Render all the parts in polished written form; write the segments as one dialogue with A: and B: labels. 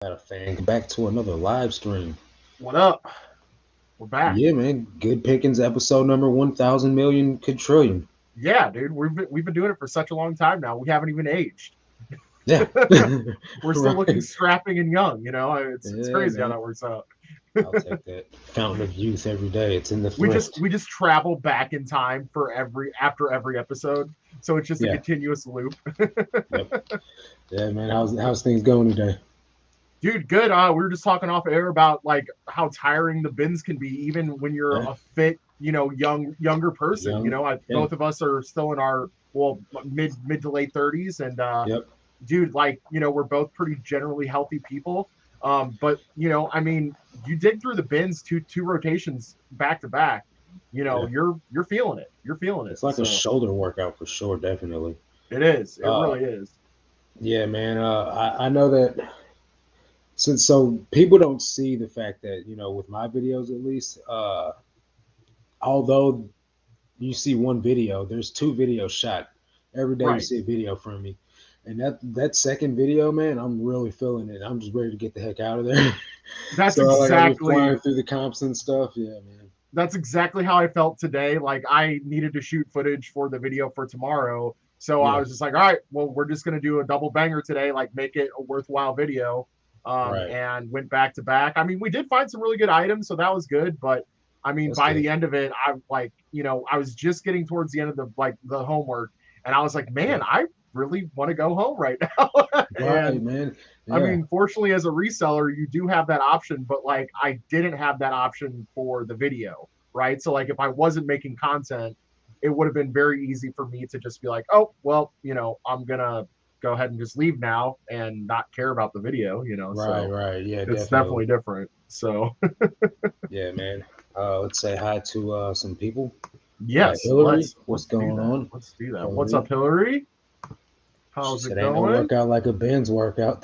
A: Got a fan. Back to another live stream.
B: What up? We're back.
A: Yeah, man. Good Pickins episode number 1,000 million quadrillion.
B: Yeah, dude, we've been doing it for such a long time now. We haven't even aged.
A: Yeah.
B: We're still looking
A: Right.
B: strapping and young. You know, it's
A: Yeah,
B: crazy how
A: man.
B: that works out.
A: I'll take that. Fountain of youth every day. It's in the
B: We just
A: thrift.
B: we just travel back in time for every episode, so it's just a
A: Yeah.
B: continuous loop.
A: Yep. Yeah, man. How's things going today?
B: Dude, good. We were just talking off air about like how tiring the bins can be, even when you're
A: Yeah.
B: a fit, younger person.
A: Young. Yeah.
B: Both of us are still in our mid to late 30s, and
A: Yep.
B: dude, like, we're both pretty generally healthy people. But I mean, you dig through the bins two rotations back to back,
A: Yeah.
B: you're feeling it. You're feeling it.
A: It's like a
B: So
A: shoulder workout for sure, definitely.
B: it is. It
A: Uh
B: really is.
A: yeah, man. I know that since so people don't see the fact that, with my videos at least, although you see one video, there's two videos shot. Every day you
B: Right.
A: see a video from me. And that second video, man, I'm really feeling it. I'm just ready to get the heck out of there.
B: That's
A: So like I'll be
B: exactly
A: flying through the comps and stuff. Yeah, man.
B: that's exactly how I felt today. Like, I needed to shoot footage for the video for tomorrow. So I
A: Yeah,
B: was just like, all right, well, we're just gonna do a double banger today, like make it a worthwhile video.
A: right.
B: And went back to back. I mean, we did find some really good items, so that was good. But I mean,
A: That's
B: by
A: good.
B: the end of it, I like, I was just getting towards the end of the homework, and I was like,
A: Yeah.
B: man, I really want to go home right now.
A: Right,
B: And
A: man.
B: I
A: Yeah.
B: mean, fortunately, as a reseller, you do have that option, but like I didn't have that option for the video, right? So like if I wasn't making content, it would have been very easy for me to just be like, oh, well, I'm gonna go ahead and just leave now and not care about the video,
A: Right,
B: so
A: right. Yeah,
B: it's
A: definitely.
B: definitely different. So
A: Yeah, man. Let's say hi to some people.
B: yes,
A: Hillary,
B: let's
A: what's
B: let's do
A: going
B: that.
A: on?
B: Let's do that. What's
A: Hillary.
B: up, Hillary?
A: She
B: How's
A: said,
B: it
A: "Ain't no
B: going?
A: workout like a Ben's workout."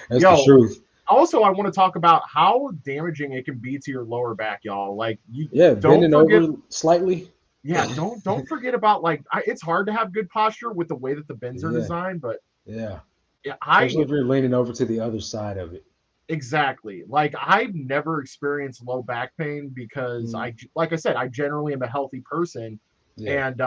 A: That's the
B: Yo,
A: truth.
B: also I want to talk about how damaging it can be to your lower back, y'all. Like, you
A: Yeah,
B: don't
A: bending
B: forget.
A: over slightly.
B: Yeah, don't forget about, like, it's hard to have good posture with the way that the bins are
A: Yeah,
B: designed, but
A: yeah.
B: yeah,
A: Especially
B: I
A: if you're leaning over to the other side of it.
B: exactly, like, I've never experienced low back pain because
A: Mm,
B: like I said, I generally am a healthy person,
A: yeah,
B: and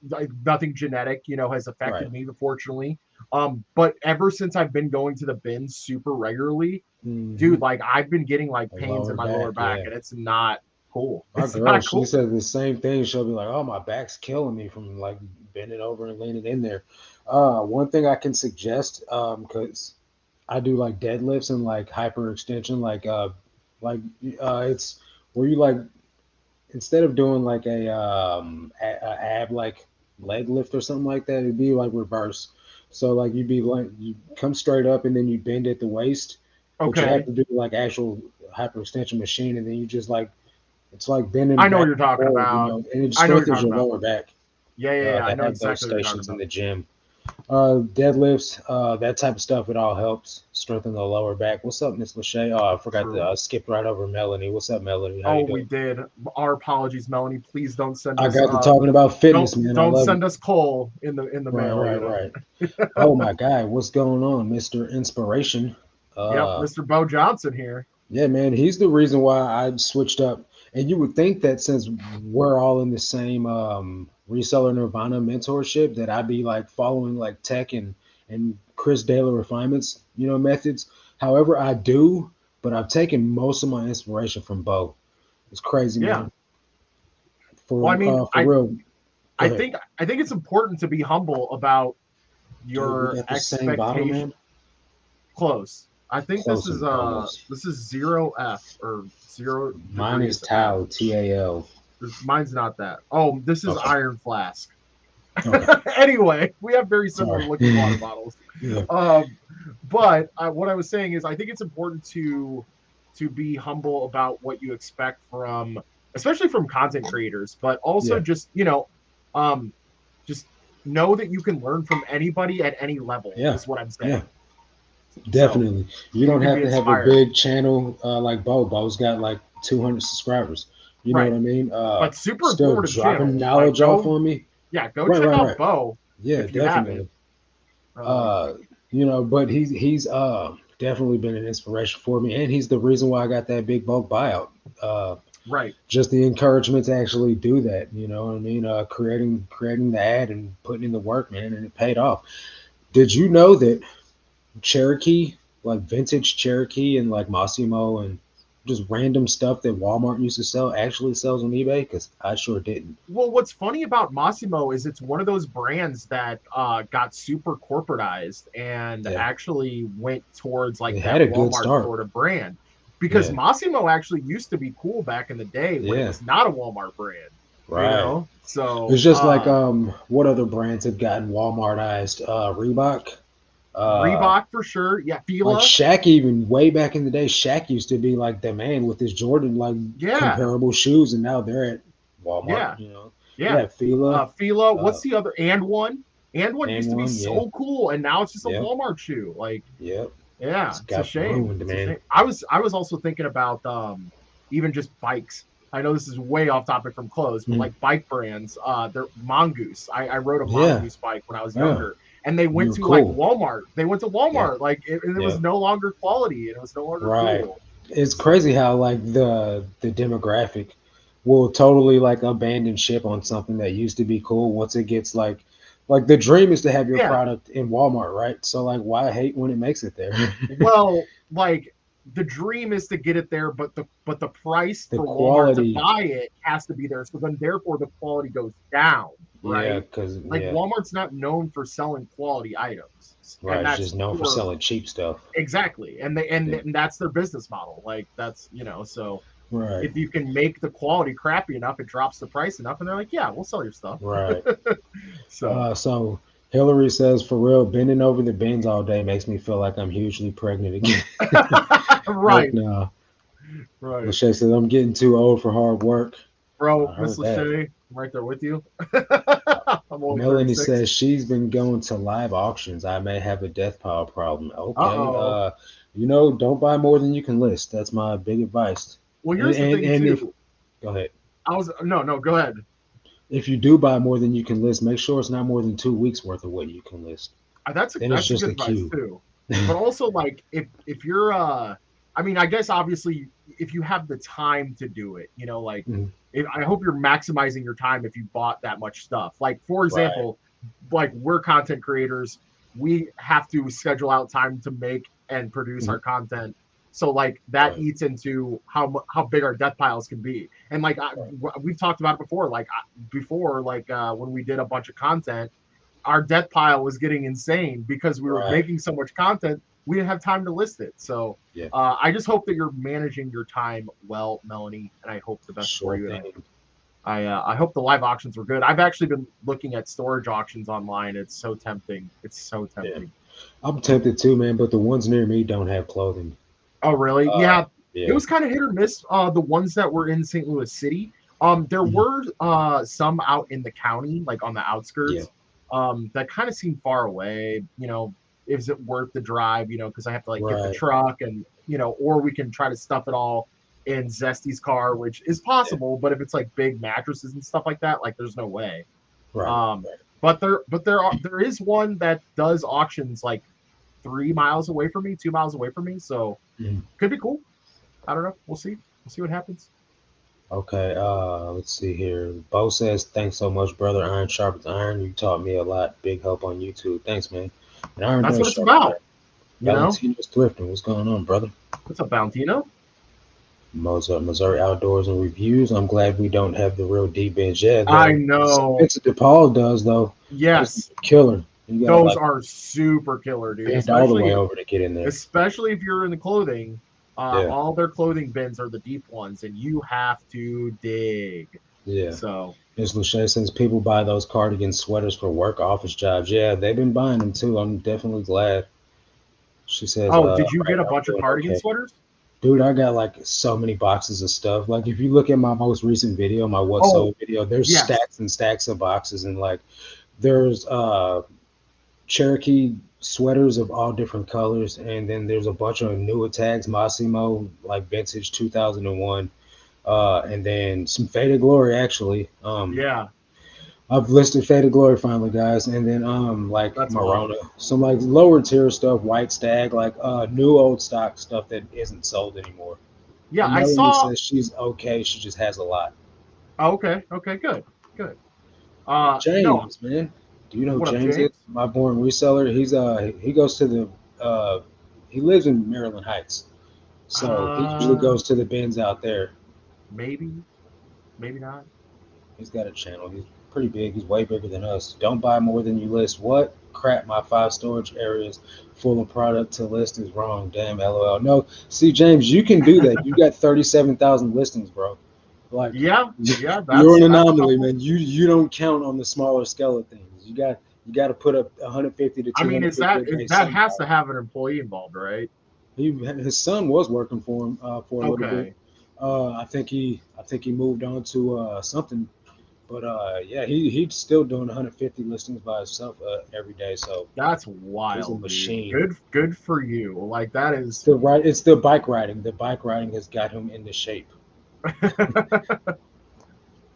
B: like, nothing genetic, has
A: right.
B: affected me, fortunately. But ever since I've been going to the bins super regularly,
A: Hmm.
B: dude, like, I've been getting like
A: A
B: pains in
A: lower
B: my lower
A: back,
B: back,
A: yeah.
B: and it's not cool.
A: My
B: It's
A: girl,
B: not
A: she
B: cool.
A: said the same thing. She'll be like, "Oh, my back's killing me from like bending over and leaning in there." One thing I can suggest, because I do like deadlifts and like hyperextension, like it's where you like instead of doing like a ab like leg lift or something like that, it'd be like reverse. So like you'd be like you come straight up and then you bend at the waist, but you have
B: Okay,
A: to do like actual hyperextension machine, and then you just like it's like bending
B: I know what
A: back
B: you're
A: and
B: talking
A: forward,
B: about.
A: and it
B: I know what you're
A: strengthens
B: talking
A: your
B: about.
A: lower back.
B: Yeah, yeah, yeah. I
A: They
B: know
A: have those
B: exactly what you're talking
A: stations in
B: about.
A: the gym. Deadlifts, that type of stuff, it all helps strengthen the lower back. What's up, Miss Lachey? Oh, I forgot to
B: True.
A: skip right over Melanie. What's up, Melanie? How
B: Oh,
A: you
B: we
A: doing?
B: did. Our apologies, Melanie. Please don't send
A: I
B: us
A: got to talking about fitness, man. I
B: don't
A: love it.
B: send us coal in the
A: Right,
B: mail,
A: right, right. Oh my God, what's going on, Mister Inspiration?
B: Yep,
A: Uh,
B: Mr. Bo Johnson here.
A: yeah, man, he's the reason why I switched up. And you would think that since we're all in the same reseller Nirvana mentorship, that I'd be like following like tech and Chris Daler refinements, methods. However, I do, but I've taken most of my inspiration from Bo. It's crazy,
B: Yeah.
A: man.
B: Well, I mean,
A: For real. Go
B: I
A: ahead.
B: think I think it's important to be humble about
A: Dude, we
B: your
A: got the same bottle,
B: expectation.
A: man.
B: Close. I think
A: Close almost.
B: this is zero F or zero
A: Mine is
B: degrees F.
A: Tau, TAL.
B: Mine's not that. Oh, this is
A: Okay.
B: Iron Flask.
A: Okay.
B: Anyway, we have very similar
A: Sorry.
B: looking water bottles.
A: Yeah.
B: Um, but what I was saying is, I think it's important to be humble about what you expect from, especially from content creators, but also
A: Yeah.
B: just um, just know that you can learn from anybody at any level.
A: Yeah.
B: Is what I'm
A: Yeah.
B: saying. So
A: Definitely. You
B: you
A: don't
B: can
A: have
B: be
A: to have a
B: inspired,
A: big channel like Bo. Bo's got like 200 subscribers. You know what
B: right?
A: I mean?
B: But super
A: Still
B: informative
A: dropping
B: channel. Like,
A: knowledge off
B: go,
A: on me.
B: yeah, go
A: Right,
B: check
A: right,
B: out
A: right.
B: Bo
A: Yeah,
B: if you haven't.
A: definitely.
B: Um,
A: Uh, but he's definitely been an inspiration for me, and he's the reason why I got that big bulk buyout. Uh,
B: Right.
A: just the encouragement to actually do that, you know what I mean? Creating the ad and putting in the work, man, and it paid off. Did you know that Cherokee, like vintage Cherokee and like Massimo and just random stuff that Walmart used to sell actually sells on eBay? Because I sure didn't.
B: Well, what's funny about Massimo is it's one of those brands that got super corporatized and
A: Yeah,
B: actually went towards like
A: it had
B: that
A: a good
B: Walmart
A: start.
B: sort of brand. Because
A: Yeah,
B: Massimo actually used to be cool back in the day when it
A: yeah,
B: was not a Walmart brand, you
A: right.
B: know? So,
A: It's just like what other brands have gotten Walmartized? Reebok. Uh,
B: Reebok for sure. Yeah,
A: like
B: Fila.
A: Shaq, even way back in the day, Shaq used to be like the man with his Jordan like
B: Yeah,
A: comparable shoes, and now they're at Walmart.
B: yeah,
A: You know,
B: yeah.
A: yeah, Fila,
B: Fila.
A: uh,
B: What's the other? And one. And one
A: and
B: used to be
A: one, yeah,
B: so cool, and now it's just a
A: yep,
B: Walmart shoe. Like,
A: yep.
B: yeah,
A: Just
B: it's a
A: got
B: shame.
A: ruined,
B: It's a
A: man.
B: shame. I was also thinking about even just bikes. I know this is way off topic from clothes, but
A: Mm.
B: like bike brands, they're Mongoose. I rode a
A: Yeah,
B: Mongoose bike when I was
A: yeah.
B: younger, and they
A: You
B: went
A: were
B: to like
A: cool.
B: Walmart. They went to
A: Yeah,
B: Walmart, like and it
A: yeah.
B: was no longer quality, and it was no longer
A: Right.
B: cool.
A: It's
B: So
A: crazy how like the demographic will totally like abandon ship on something that used to be cool once it gets like the dream is to have your
B: yeah,
A: product in Walmart, right? So like why hate when it makes it there?
B: well, like the dream is to get it there, but the price
A: The
B: for Walmart to
A: quality,
B: buy it has to be there. So then therefore the quality goes down,
A: yeah,
B: right?
A: because
B: Like
A: yeah,
B: Walmart's not known for selling quality items. And
A: right. It's
B: that's
A: just known for
B: for
A: selling cheap stuff.
B: exactly. And they and,
A: Yeah,
B: and that's their business model. Like that's so
A: right,
B: if you can make the quality crappy enough, it drops the price enough, and they're like, yeah, we'll sell your stuff.
A: right.
B: So
A: So Hillary says, for real, bending over the bins all day makes me feel like I'm hugely pregnant again. Heck
B: right,
A: no.
B: right.
A: Lachey says, I'm getting too old for hard work.
B: Bro,
A: I
B: Miss
A: heard that.
B: Lachey, I'm right there with you. I'm only
A: Melanie
B: 36.
A: says she's been going to live auctions. I may have a death pile problem. Okay.
B: Uh-oh.
A: Don't buy more than you can list. That's my big advice.
B: Well,
A: And
B: here's the
A: and,
B: thing
A: and if
B: too.
A: go ahead.
B: No, go ahead.
A: If you do buy more than you can list, make sure it's not more than 2 weeks worth of what you can list. Then it's
B: That's a
A: just
B: good
A: a
B: advice
A: queue.
B: too. But also like if you're I mean, I guess obviously if you have the time to do it, like
A: Mhm.
B: I hope you're maximizing your time if you bought that much stuff. Like for
A: Right.
B: example, like we're content creators, we have to schedule out time to make and produce
A: Mhm.
B: our content. So like that
A: Right.
B: eats into how big our death piles can be. And like
A: Right.
B: we've talked about it before, when we did a bunch of content, our death pile was getting insane because we were
A: Right.
B: making so much content we didn't have time to list it. So
A: Yeah.
B: I just hope that you're managing your time well, Melanie, and I hope the best for
A: Sure
B: you. And
A: thing.
B: I hope the live auctions were good. I've actually been looking at storage auctions online. It's so tempting. It's so
A: Yeah.
B: tempting.
A: I'm tempted too, man, but the ones near me don't have clothing.
B: Oh, really?
A: Uh,
B: Yeah. It
A: yeah.
B: was kind of hit or miss. The ones that were in St. Louis City. There
A: Mhm.
B: were some out in the county, like on the
A: Yeah.
B: outskirts, that kind of seemed far away. Is it worth the drive? Because I have to like get the
A: Right.
B: truck and or we can try to stuff it all in Zesty's car, which is
A: Yeah.
B: possible. But if it's like big mattresses and stuff like that, like there's no way.
A: Right.
B: Um,
A: Right.
B: there is one that does auctions like 3 miles away from me, 2 miles away from me. So
A: Mhm.
B: could be cool. I don't know. We'll see. We'll see what happens.
A: Okay. Let's see here. Bo says, "Thanks so much, brother. Iron sharpens iron. You taught me a lot. Big help on YouTube. Thanks, man. And iron
B: That's
A: does
B: what it's
A: sharpen
B: about.
A: iron.
B: You know,
A: Valentino's thrifting. What's going on, brother?
B: what's up, Valentino?
A: Mozart, Missouri Outdoors and Reviews. I'm glad we don't have the real deep bench. Yeah,
B: I
A: the
B: know.
A: Spencer DePaul does though. Those
B: Yes,
A: are killer. You gotta
B: those
A: like
B: are super killer, dude.
A: bend all the way over to get in there.
B: Especially if you're in the clothing.
A: Yeah,
B: All their clothing bins are the deep ones, and you have to dig.
A: yeah.
B: So,
A: Ms. Lachey says people buy those cardigan sweaters for work office jobs. Yeah, they've been buying them too. I'm definitely glad. She says,
B: oh, did you
A: right,
B: get a
A: I'm
B: bunch of
A: doing
B: cardigan
A: okay.
B: sweaters?
A: Dude, I got like so many boxes of stuff. Like if you look at my most recent video, my what
B: Oh,
A: sold video, there's
B: yes.
A: stacks and stacks of boxes and like there's Cherokee sweaters of all different colors, and then there's a bunch of newer tags, Massimo, like vintage 2001, and then some Faded Glory actually.
B: Yeah.
A: I've listed Faded Glory finally, guys, and then like
B: That's wild.
A: Marona, some like lower tier stuff, White Stag, like new old stock stuff that isn't sold anymore.
B: Yeah,
A: And
B: I
A: Melanie
B: saw.
A: says she's okay, she just has a lot.
B: Oh, okay, okay, good, good. No,
A: James, man, do you know who
B: what up,
A: James is?
B: James?
A: My born reseller. He goes to the he lives in Maryland Heights, so he usually
B: Uh,
A: goes to the bins out there.
B: maybe, maybe not.
A: He's got a channel. He's pretty big. He's way bigger than us. Don't buy more than you list. What? Crap, my 5 storage areas full of product to list is wrong. Damn, LOL. No, see, James, you can do that. You got 37,000 listings, bro. Like,
B: Yeah, yeah,
A: you're an
B: that's a
A: anomaly,
B: couple.
A: man. You don't count on the smaller scale of things. You got to put up 150 to
B: I mean,
A: 250 a
B: is
A: day
B: that
A: somehow.
B: has to have an employee involved, right?
A: His son was working for him for a little bit.
B: Okay.
A: I think he moved on to something. But yeah, he's still doing 150 listings by himself every day. So
B: That's
A: he's a
B: wild, dude.
A: machine.
B: Good for you. Like that is.
A: It's the bike riding. The bike riding has got him into shape.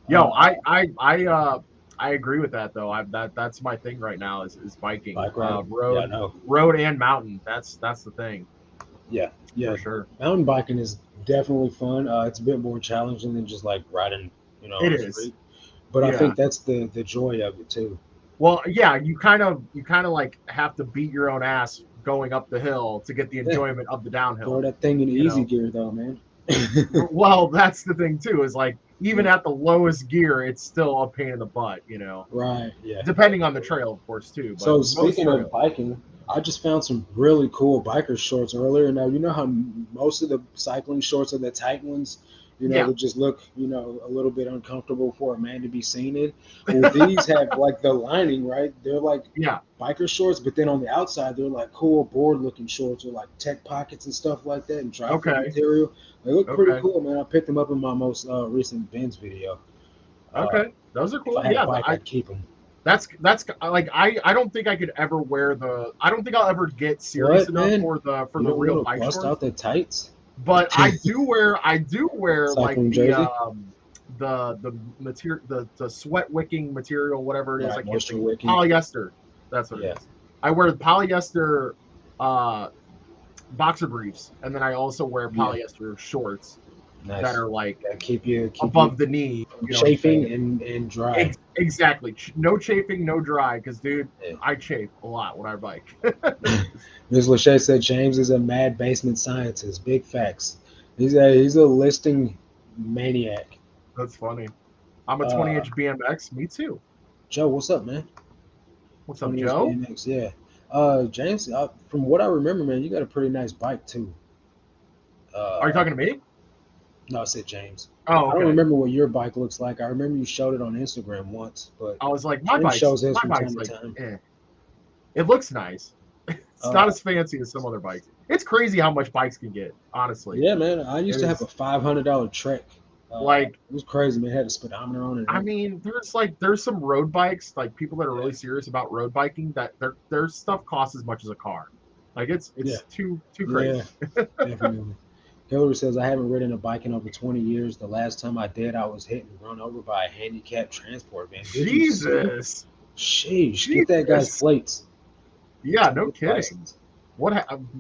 B: Yo,
A: Uh,
B: I agree with that though. That's my thing right now is biking.
A: Bike riding. Yeah, I
B: Road
A: know.
B: road and mountain. That's the thing
A: Yeah,
B: for
A: yeah.
B: sure.
A: Mountain biking is definitely fun. It's a bit more challenging than just like riding, on
B: It
A: the
B: is.
A: street. But I
B: Yeah.
A: think that's the joy of it too.
B: Well, yeah, you kind of like have to beat your own ass going up the hill to get the
A: Yeah,
B: enjoyment of the
A: throw
B: downhill,
A: that thing in
B: you
A: easy
B: know.
A: gear though, man.
B: Well, that's the thing too, is like even
A: Yeah.
B: at the lowest gear, it's still a pain in the butt.
A: Right. Yeah.
B: Depending on the trail, of course, too, but
A: So
B: most
A: speaking of
B: trails.
A: biking, I just found some really cool biker shorts earlier. Now you know how most of the cycling shorts are the tight ones,
B: Yeah,
A: that just look, a little bit uncomfortable for a man to be seen in. Well, these have like the lining, right? They're like
B: yeah.
A: biker shorts, but then on the outside they're like cool board looking shorts with like tech pockets and stuff like that and dry fit
B: Okay,
A: material. They look pretty
B: okay,
A: cool, man. I picked them up in my most recent Ben's video. Uh,
B: okay. Those are
A: if I
B: cool.
A: had a
B: Yeah,
A: bike, I'd keep them.
B: that's like I don't think I could ever wear the. I don't think I'll ever get serious
A: What,
B: enough
A: man?
B: for the
A: You don't
B: real
A: want to
B: bike
A: bust
B: shorts.
A: out the tights?
B: But I do wear like
A: Cycling jersey,
B: the material, the sweat wicking material, whatever it is. I
A: right?
B: can't
A: Moisture
B: think of it.
A: wicking.
B: Polyester. That's what it
A: Yeah,
B: is. I wear polyester uh boxer briefs, and then I also wear
A: yeah,
B: polyester shorts that
A: nice.
B: are like
A: Yeah, keep you
B: above the knee.
A: from
B: You know what I'm
A: chafing
B: saying?
A: and dry.
B: Exactly. No chafing, no dry. Because dude,
A: Yeah.
B: I chafe a lot when I bike.
A: Ms. Lachey said James is a mad basement scientist. Big facts. He's a listing maniac.
B: That's funny. I'm a 20
A: Uh,
B: inch BMX. Me too.
A: Joe, what's up, man?
B: What's up,
A: 20 inch
B: Joe?
A: BMX, yeah. James, from what I remember, man, you got a pretty nice bike too.
B: Are you
A: Uh,
B: talking to me?
A: no, I said James.
B: Oh,
A: I don't
B: okay.
A: remember what your bike looks like. I remember you showed it on Instagram once, but
B: I was like,
A: James shows his
B: my
A: from
B: bike's
A: time to
B: like,
A: time.
B: eh. It looks nice. It's not
A: Uh,
B: as fancy as some other bikes. It's crazy how much bikes can get, honestly.
A: yeah, man. I used
B: It
A: to have a
B: is
A: $500 Trek.
B: like,
A: It was crazy, man. It had a speedometer on it and
B: I
A: everything.
B: mean, there's some road bikes, like people that are
A: Yeah,
B: really serious about road biking, that their stuff costs as much as a car. Like
A: yeah,
B: it's too
A: yeah,
B: crazy.
A: definitely. Hillary says, I haven't ridden a bike in over 20 years. The last time I did, I was hit and run over by a handicapped transport van. Did you see?
B: Jesus.
A: Sheesh, get that guy's
B: Jesus.
A: plates.
B: Yeah,
A: Get
B: no
A: his
B: kidding.
A: license.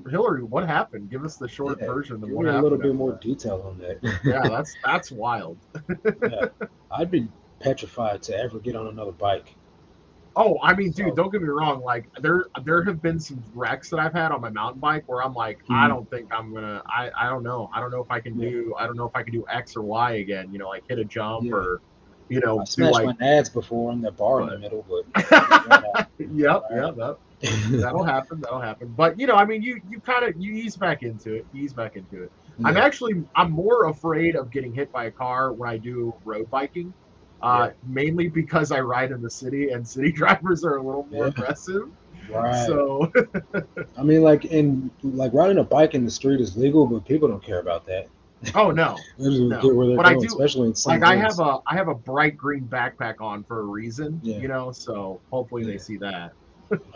B: Hillary, what happened? Give us the short
A: Yeah,
B: version of
A: give
B: what
A: me a little
B: happened
A: bit
B: after
A: more
B: that.
A: detail on
B: Yeah,
A: that.
B: that's wild.
A: Yeah, I'd be petrified to ever get on another bike.
B: Oh, I mean, dude,
A: So,
B: don't get me wrong. Like there have been some wrecks that I've had on my mountain bike where I'm like, I
A: mm,
B: don't think I'm gonna. I don't know. I don't know if I can
A: yeah,
B: do. I don't know if I can do X or Y again. Like hit a jump
A: yeah.
B: or,
A: I
B: do
A: smashed my
B: like.
A: nads before on that bar in the
B: But
A: middle, but other than that,
B: yep,
A: all
B: yeah,
A: right.
B: that'll happen. That'll happen. But I mean, you kind of you ease back into it. You ease back into it.
A: Yeah,
B: I'm more afraid of getting hit by a car when I do road biking.
A: yeah,
B: Mainly because I ride in the city and city drivers are a little more
A: yeah.
B: aggressive.
A: Right.
B: So
A: I mean, like riding a bike in the street is legal, but people don't care about that.
B: oh no,
A: They just get
B: no.
A: where they're
B: But I
A: going,
B: do
A: especially in some
B: like I
A: bins.
B: have a bright green backpack on for a reason,
A: Yeah,
B: so hopefully they
A: yeah.
B: see that.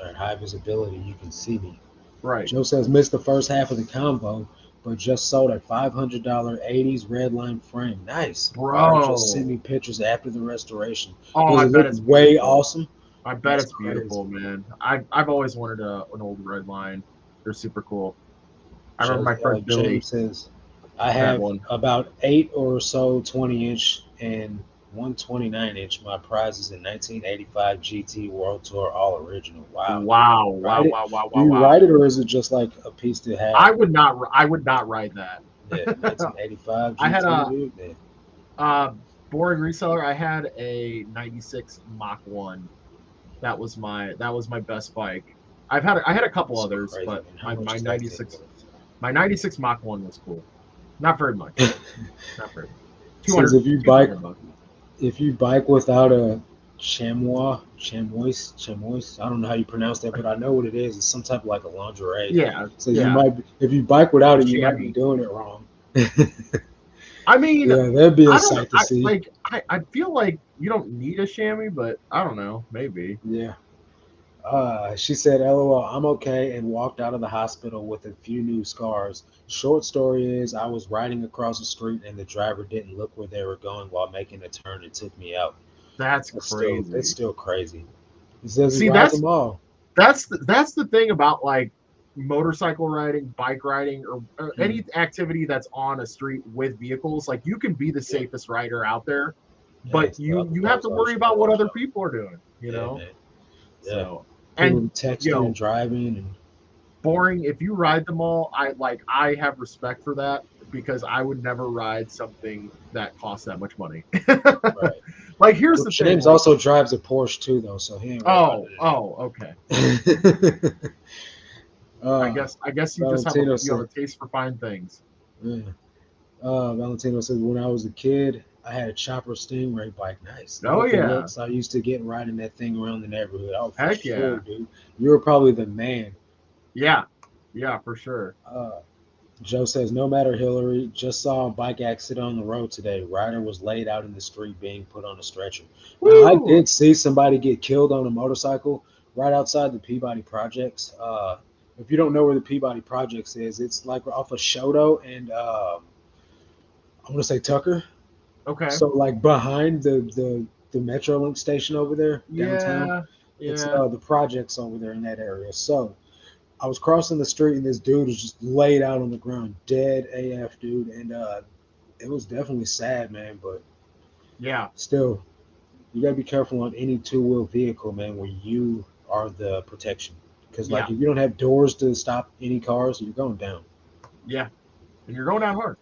A: At high visibility, you can see me.
B: Right.
A: Joe says, missed the first half of the convo. but just sold a $500 80s redline frame. Nice. Buyer just sent
B: Bro.
A: me pictures after the restoration.
B: Oh,
A: Does
B: I
A: it
B: bet
A: look
B: it's
A: way
B: beautiful.
A: awesome?
B: I bet
A: That's
B: it's
A: crazy.
B: beautiful, man. I've always wanted an old red line. They're super cool. I remember my friend
A: James
B: Billy
A: says, I
B: had
A: have
B: one.
A: about 8 or so 20-inch and 129-inch. My prize is a 1985 GT World Tour All Original. Wow.
B: Wow, wow,
A: Ride it?
B: wow, wow,
A: Do
B: wow,
A: you
B: wow.
A: ride it or is it just like a piece to have?
B: I would not ride that.
A: Yeah, 1985
B: I had
A: GT, dude. Yeah,
B: a boring reseller. I had a 96 Mach 1. That was my best bike. I had a couple
A: that's
B: others,
A: crazy,
B: but
A: man. How much is that thing worth?
B: my 96 Mach 1 was cool. Not very much. Not very much.
A: Says
B: 200 $200.
A: if you bike without a chamois, I don't know how you pronounce that, but I know what it is. It's some type of like a lingerie.
B: Yeah,
A: So you
B: yeah.
A: might, if you bike without
B: A
A: it, you might be
B: chamois.
A: doing it wrong.
B: I mean,
A: Yeah, that'd be a
B: I don't know.
A: sight to see.
B: I feel like you don't need a chamois, but I don't know. Maybe.
A: Yeah. She said, "LOL, I'm okay," and walked out of the hospital with a few new scars. Short story is, I was riding across the street and the driver didn't look where they were going while making a turn and took me out.
B: That's
A: That's
B: crazy.
A: still crazy. He says he
B: See,
A: rides them all.
B: that's the thing about like motorcycle riding, bike riding, or
A: Hmm.
B: any activity that's on a street with vehicles. Like you can be the
A: Yeah,
B: safest rider out there,
A: yeah.
B: but
A: So
B: you have
A: those
B: to
A: others
B: worry
A: you gotta
B: about what
A: watch
B: other
A: out.
B: people are doing.
A: Yeah, man. Yeah.
B: So
A: People
B: and
A: texting and driving and
B: boring. If you ride them all, I have respect for that because I would never ride something that costs that much money.
A: right.
B: Like here's
A: Well,
B: the thing,
A: James
B: like
A: also drives a Porsche too, though, so he ain't worried about
B: okay.
A: it. uh,
B: I guess
A: Valentino
B: you have
A: said,
B: a taste for fine things.
A: yeah. Valentino said, when I was a kid, I had a Chopper Stingray bike. Nice.
B: Oh
A: Love the
B: yeah,
A: looks. I used to get riding that thing around the neighborhood. Oh, for
B: heck
A: sure,
B: yeah,
A: dude. You were probably the man.
B: yeah, yeah, for sure.
A: Uh, Joe says, no matter Hillary, just saw a bike accident on the road today. Rider was laid out in the street being put on a stretcher. Now, I
B: Woo!
A: did see somebody get killed on a motorcycle right outside the Peabody Projects. If you don't know where the Peabody Projects is, it's like off of Shoto and I want to say Tucker.
B: Okay,
A: So like behind the Metrolink station over there downtown,
B: yeah,
A: it's
B: yeah.
A: the projects over there in that area. So I was crossing the street and this dude was just laid out on the ground, dead AF, dude, and it was definitely sad, man. But
B: Yeah,
A: still, you gotta be careful on any two-wheel vehicle, man, where you are the protection. Because
B: yeah,
A: like if you don't have doors to stop any cars, you're going down.
B: yeah. And you're going down hard.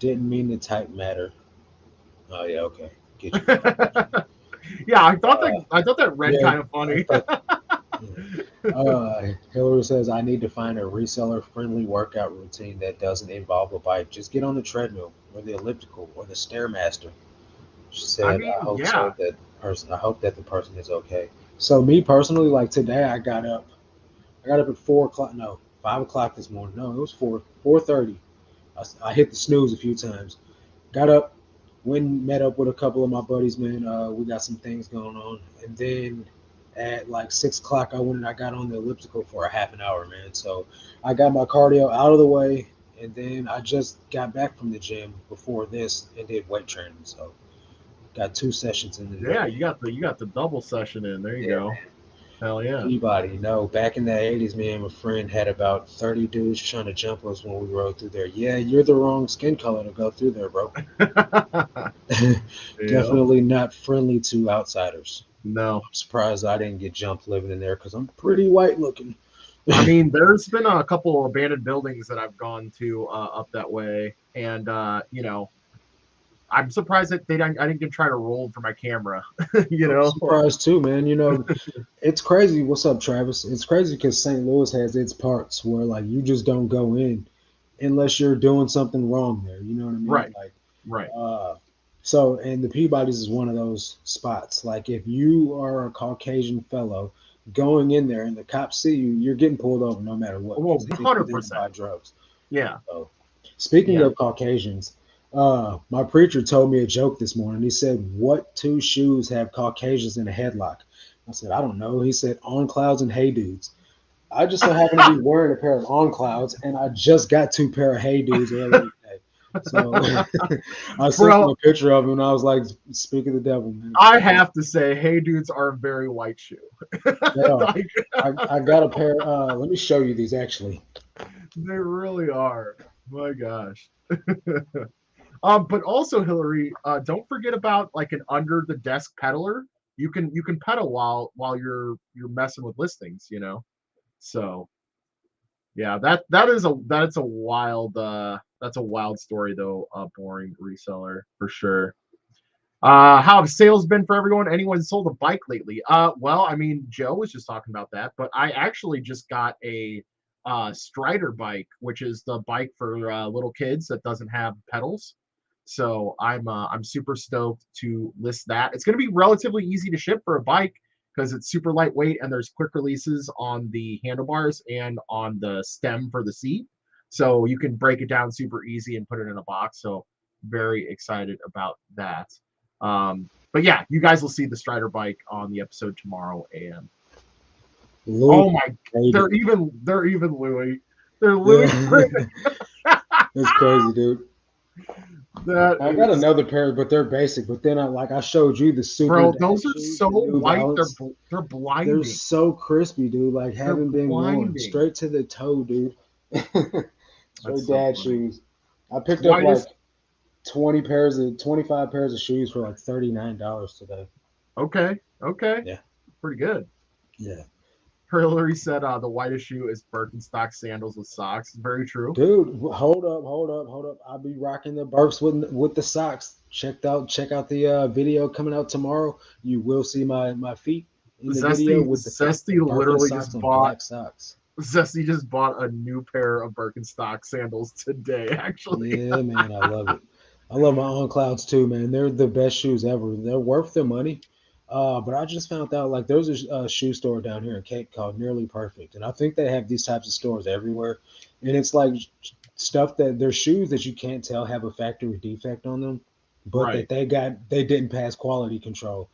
A: Didn't mean to type matter. Oh yeah, okay, get you.
B: Yeah,
A: Uh,
B: I thought that read
A: yeah,
B: kind of
A: I
B: funny.
A: thought. Yeah. Hillary says, I need to find a reseller friendly workout routine that doesn't involve a bike. Just get on the treadmill or the elliptical or the Stairmaster. She
B: I
A: said,
B: mean, yeah.
A: I hope that the person is okay. So me personally, like today I got up at 4 o'clock, no, 5 o'clock this morning. No, it was 4:30. I hit the snooze a few times. Got up, went and met up with a couple of my buddies, man. We got some things going on. And then at like 6 o'clock, I went and I got on the elliptical for a half an hour, man. So I got my cardio out of the way. And then I just got back from the gym before this and did weight training. So got 2 sessions in
B: Yeah,
A: today.
B: you got the double session in. There you
A: Yeah,
B: go. Hell yeah.
A: Peabody, back in the 80s, me and my friend had about 30 dudes trying to jump us when we rode through there. Yeah, you're the wrong skin color to go through there, bro.
B: Yep.
A: Definitely not friendly to outsiders.
B: No.
A: I'm surprised I didn't get jumped living in there because I'm pretty white looking.
B: I mean, there's been a couple of abandoned buildings that I've gone to up that way, and I'm surprised that I didn't even try to roll for my camera. you
A: I'm
B: know,
A: surprised too, man. It's crazy. What's up, Travis? It's crazy because St. Louis has its parts where like you just don't go in unless you're doing something wrong there. You know what I mean?
B: right,
A: Like,
B: right.
A: uh, so and the Peabody's is one of those spots. Like, if you are a Caucasian fellow going in there and the cops see you, you're getting pulled over no matter what
B: Well,
A: because they think you're there to
B: 100%.
A: buy drugs.
B: Yeah,
A: So, speaking
B: yeah.
A: of Caucasians, my preacher told me a joke this morning. He said, "What two shoes have Caucasians in a headlock?" I said, "I don't know." He said, "On clouds and hey dudes." I just so happen to be wearing a pair of On Clouds, and I just got two pair of Hey Dudes earlier today. So I sent him
B: Bro,
A: a picture of them, and I was like, "Speak of the devil, man."
B: I have to say, Hey Dudes are a very white shoe.
A: They are.
B: Like,
A: I got a pair. Let me show you these actually.
B: they really are. My gosh. But also, Hillary, don't forget about like an under the desk peddler. You can pedal while you're messing with listings, you know. So yeah, that's a wild that's a wild story though. Boring reseller for sure. How have sales been for everyone? Anyone sold a bike lately? Well, I mean, Joe was just talking about that, but I actually just got a Strider bike, which is the bike for little kids that doesn't have pedals. So I'm super stoked to list that. It's going to be relatively easy to ship for a bike because it's super lightweight and there's quick releases on the handlebars and on the stem for the seat. So you can break it down super easy and put it in a box. So very excited about that. But yeah, you guys will see the Strider bike on the episode tomorrow. And
A: Louis
B: oh my,
A: made it.
B: they're even Louis. They're Louis.
A: Yeah, it's crazy, dude.
B: That
A: I got
B: is,
A: another pair, but they're basic. But then I showed you the super
B: bro.
A: dad
B: Those are
A: shoes,
B: so
A: the New
B: white.
A: Balance.
B: They're
A: They're
B: blinding.
A: so crispy, dude. Like
B: They're
A: haven't been worn
B: blinding.
A: straight to the toe, dude.
B: That's
A: Straight
B: so
A: dad
B: funny.
A: shoes. I picked up like
B: Whitest.
A: 25 pairs of shoes for like $39 today.
B: Okay. Okay.
A: Yeah,
B: Pretty good.
A: yeah,
B: Hillary said the whitest shoe is Birkenstock sandals with socks. Very true.
A: dude. Hold up. I'll be rocking the Burks with the socks. Check out the video coming out tomorrow. You will see my feet in the video with
B: Zesty
A: the
B: literally just
A: Birkenstocks and
B: bought
A: black socks.
B: Zesty just bought a new pair of Birkenstock sandals today, actually.
A: Yeah, man, I love it. I love my On Clouds too, man. They're the best shoes ever. They're worth their money. But I just found out like there's a shoe store down here in Cape called Nearly Perfect, and I think they have these types of stores everywhere. And it's like stuff that they're shoes that you can't tell have a factory defect on them, but
B: Right.
A: that they didn't pass quality control.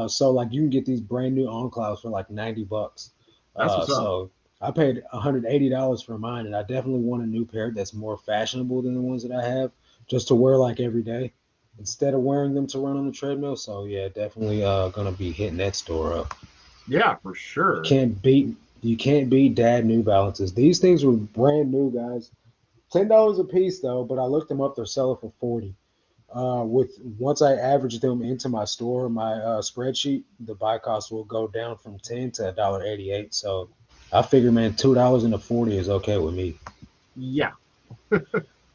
A: So like you can get these brand new On Clouds for like $90.
B: That's what's up.
A: So I paid $180 for mine, and I definitely want a new pair that's more fashionable than the ones that I have, just to wear like every day instead of wearing them to run on the treadmill. So yeah, definitely gonna be hitting that store up.
B: Yeah, for
A: You
B: sure.
A: can't beat you can't beat Dad New Balances. These things were brand new, guys. $10 a piece though, but I looked them up. They're selling for 40. With once I average them into my store, my spreadsheet, the buy cost will go down from 10 to $1.88. So I figure, man, $2 and a 40 is okay with me.
B: Yeah.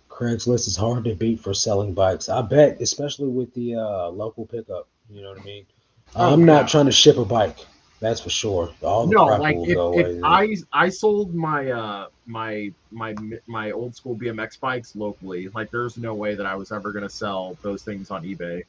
A: Craigslist is hard to beat for selling bikes. I bet, especially with the local pickup. You know what I mean?
B: Oh
A: I'm not
B: yeah.
A: trying to ship a bike. That's for sure. All the
B: No,
A: profit
B: like
A: will
B: if
A: go
B: if
A: away then.
B: I sold my my old school BMX bikes locally, like there's no way that I was ever gonna sell those things on eBay.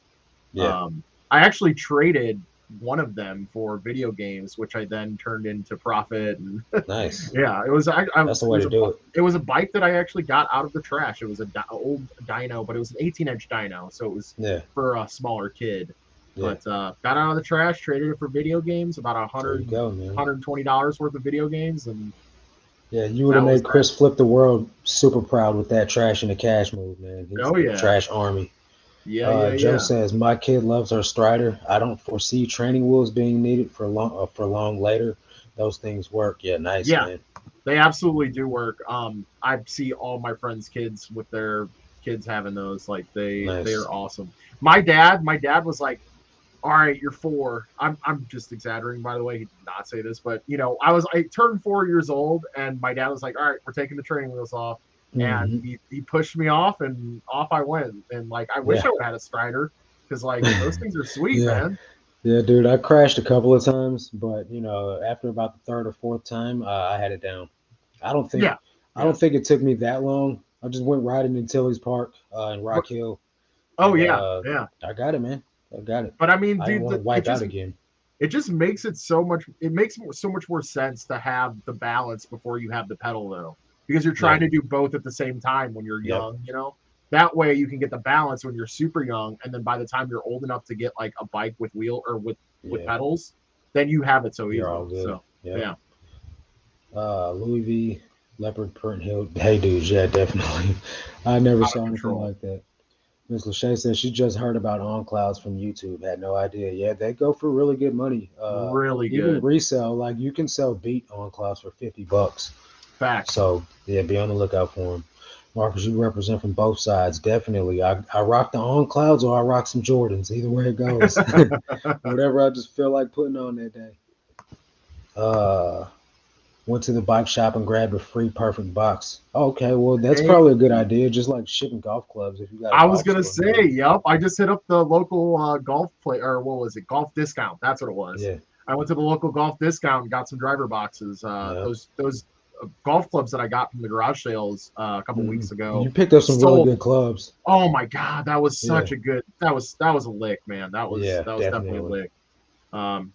A: Yeah,
B: Um, I actually traded one of them for video games, which I then turned into profit. And
A: nice.
B: yeah,
A: That's the way to do it.
B: it was a bike that I actually got out of the trash. It was a old dyno, but it was an 18-inch dyno, so it was
A: Yeah,
B: for a smaller kid.
A: yeah.
B: But got out of the trash, traded it for video games, about
A: There you go, man.
B: $120 worth of video games, and
A: Yeah, you would have
B: that was
A: made
B: that.
A: Chris flip the world super proud with that trash in the cash move, man. He's
B: Oh
A: the
B: yeah,
A: trash army.
B: yeah, yeah,
A: Joe
B: yeah,
A: says my kid loves her Strider. I don't foresee training wheels being needed for long later. Those things work. Yeah, nice,
B: yeah.
A: man.
B: They absolutely do work. I see all my friends' kids with their kids having those. Like they
A: Nice.
B: are awesome. My dad was like, "All right, you're four." I'm just exaggerating, by the way. He did not say this, but I turned 4 years old, and my dad was like, "All right, we're taking the training wheels off," and
A: Hmm.
B: he pushed me off, and off I went. And like, I wish
A: Yeah.
B: I would have had a Strider because like those things are sweet,
A: Yeah.
B: man.
A: Yeah, dude. I crashed a couple of times, but after about the third or fourth time, I had it down. I don't think
B: Yeah,
A: I
B: yeah.
A: don't think it took me that long. I just went riding in Tilly's Park in
B: But
A: Rock Hill,
B: oh
A: and
B: yeah, yeah.
A: I got it, man. I got it.
B: But I mean,
A: I didn't
B: dude,
A: want to wipe out again.
B: it just makes it so much it makes so much more sense to have the balance before you have the pedal though, because you're trying
A: Yeah.
B: to do both at the same time when you're
A: Yep.
B: young, that way you can get the balance when you're super young, and then by the time you're old enough to get like a bike with wheel or with
A: Yeah.
B: pedals, then you have it so
A: You're
B: easily.
A: all good.
B: So
A: Yep.
B: yeah.
A: Louis V. Leopard print hill. Hey, dudes, yeah, definitely. I never
B: Out of
A: saw anything
B: control.
A: like that. Miss Lachey says she just heard about On Clouds from YouTube. Had no idea. Yeah, they go for really good money.
B: Really
A: Even
B: good.
A: resale, like you can sell beat On Clouds for $50.
B: Facts.
A: So yeah, be on the lookout for them. Marcus, you represent from both sides. Definitely. I rock the On Clouds or I rock some Jordans. Either way it goes. Whatever I just feel like putting on that day. Uh Went to the bike shop and grabbed a free perfect box. Okay, well that's
B: Hey,
A: probably a good idea. Just like shipping golf clubs if you got a
B: I was
A: golf
B: gonna
A: store
B: say,
A: near you.
B: yep. I just hit up the local golf play, or what was it? Golf discount. That's what it was.
A: Yeah,
B: I went to the local golf discount and got some driver boxes.
A: yeah.
B: Those golf clubs that I got from the garage sales a couple
A: Hmm.
B: weeks ago
A: You picked up some really
B: sold.
A: good clubs.
B: Oh my god, that was
A: Yeah,
B: such a good. That was a lick, man.
A: yeah,
B: That was definitely a
A: definitely.
B: lick.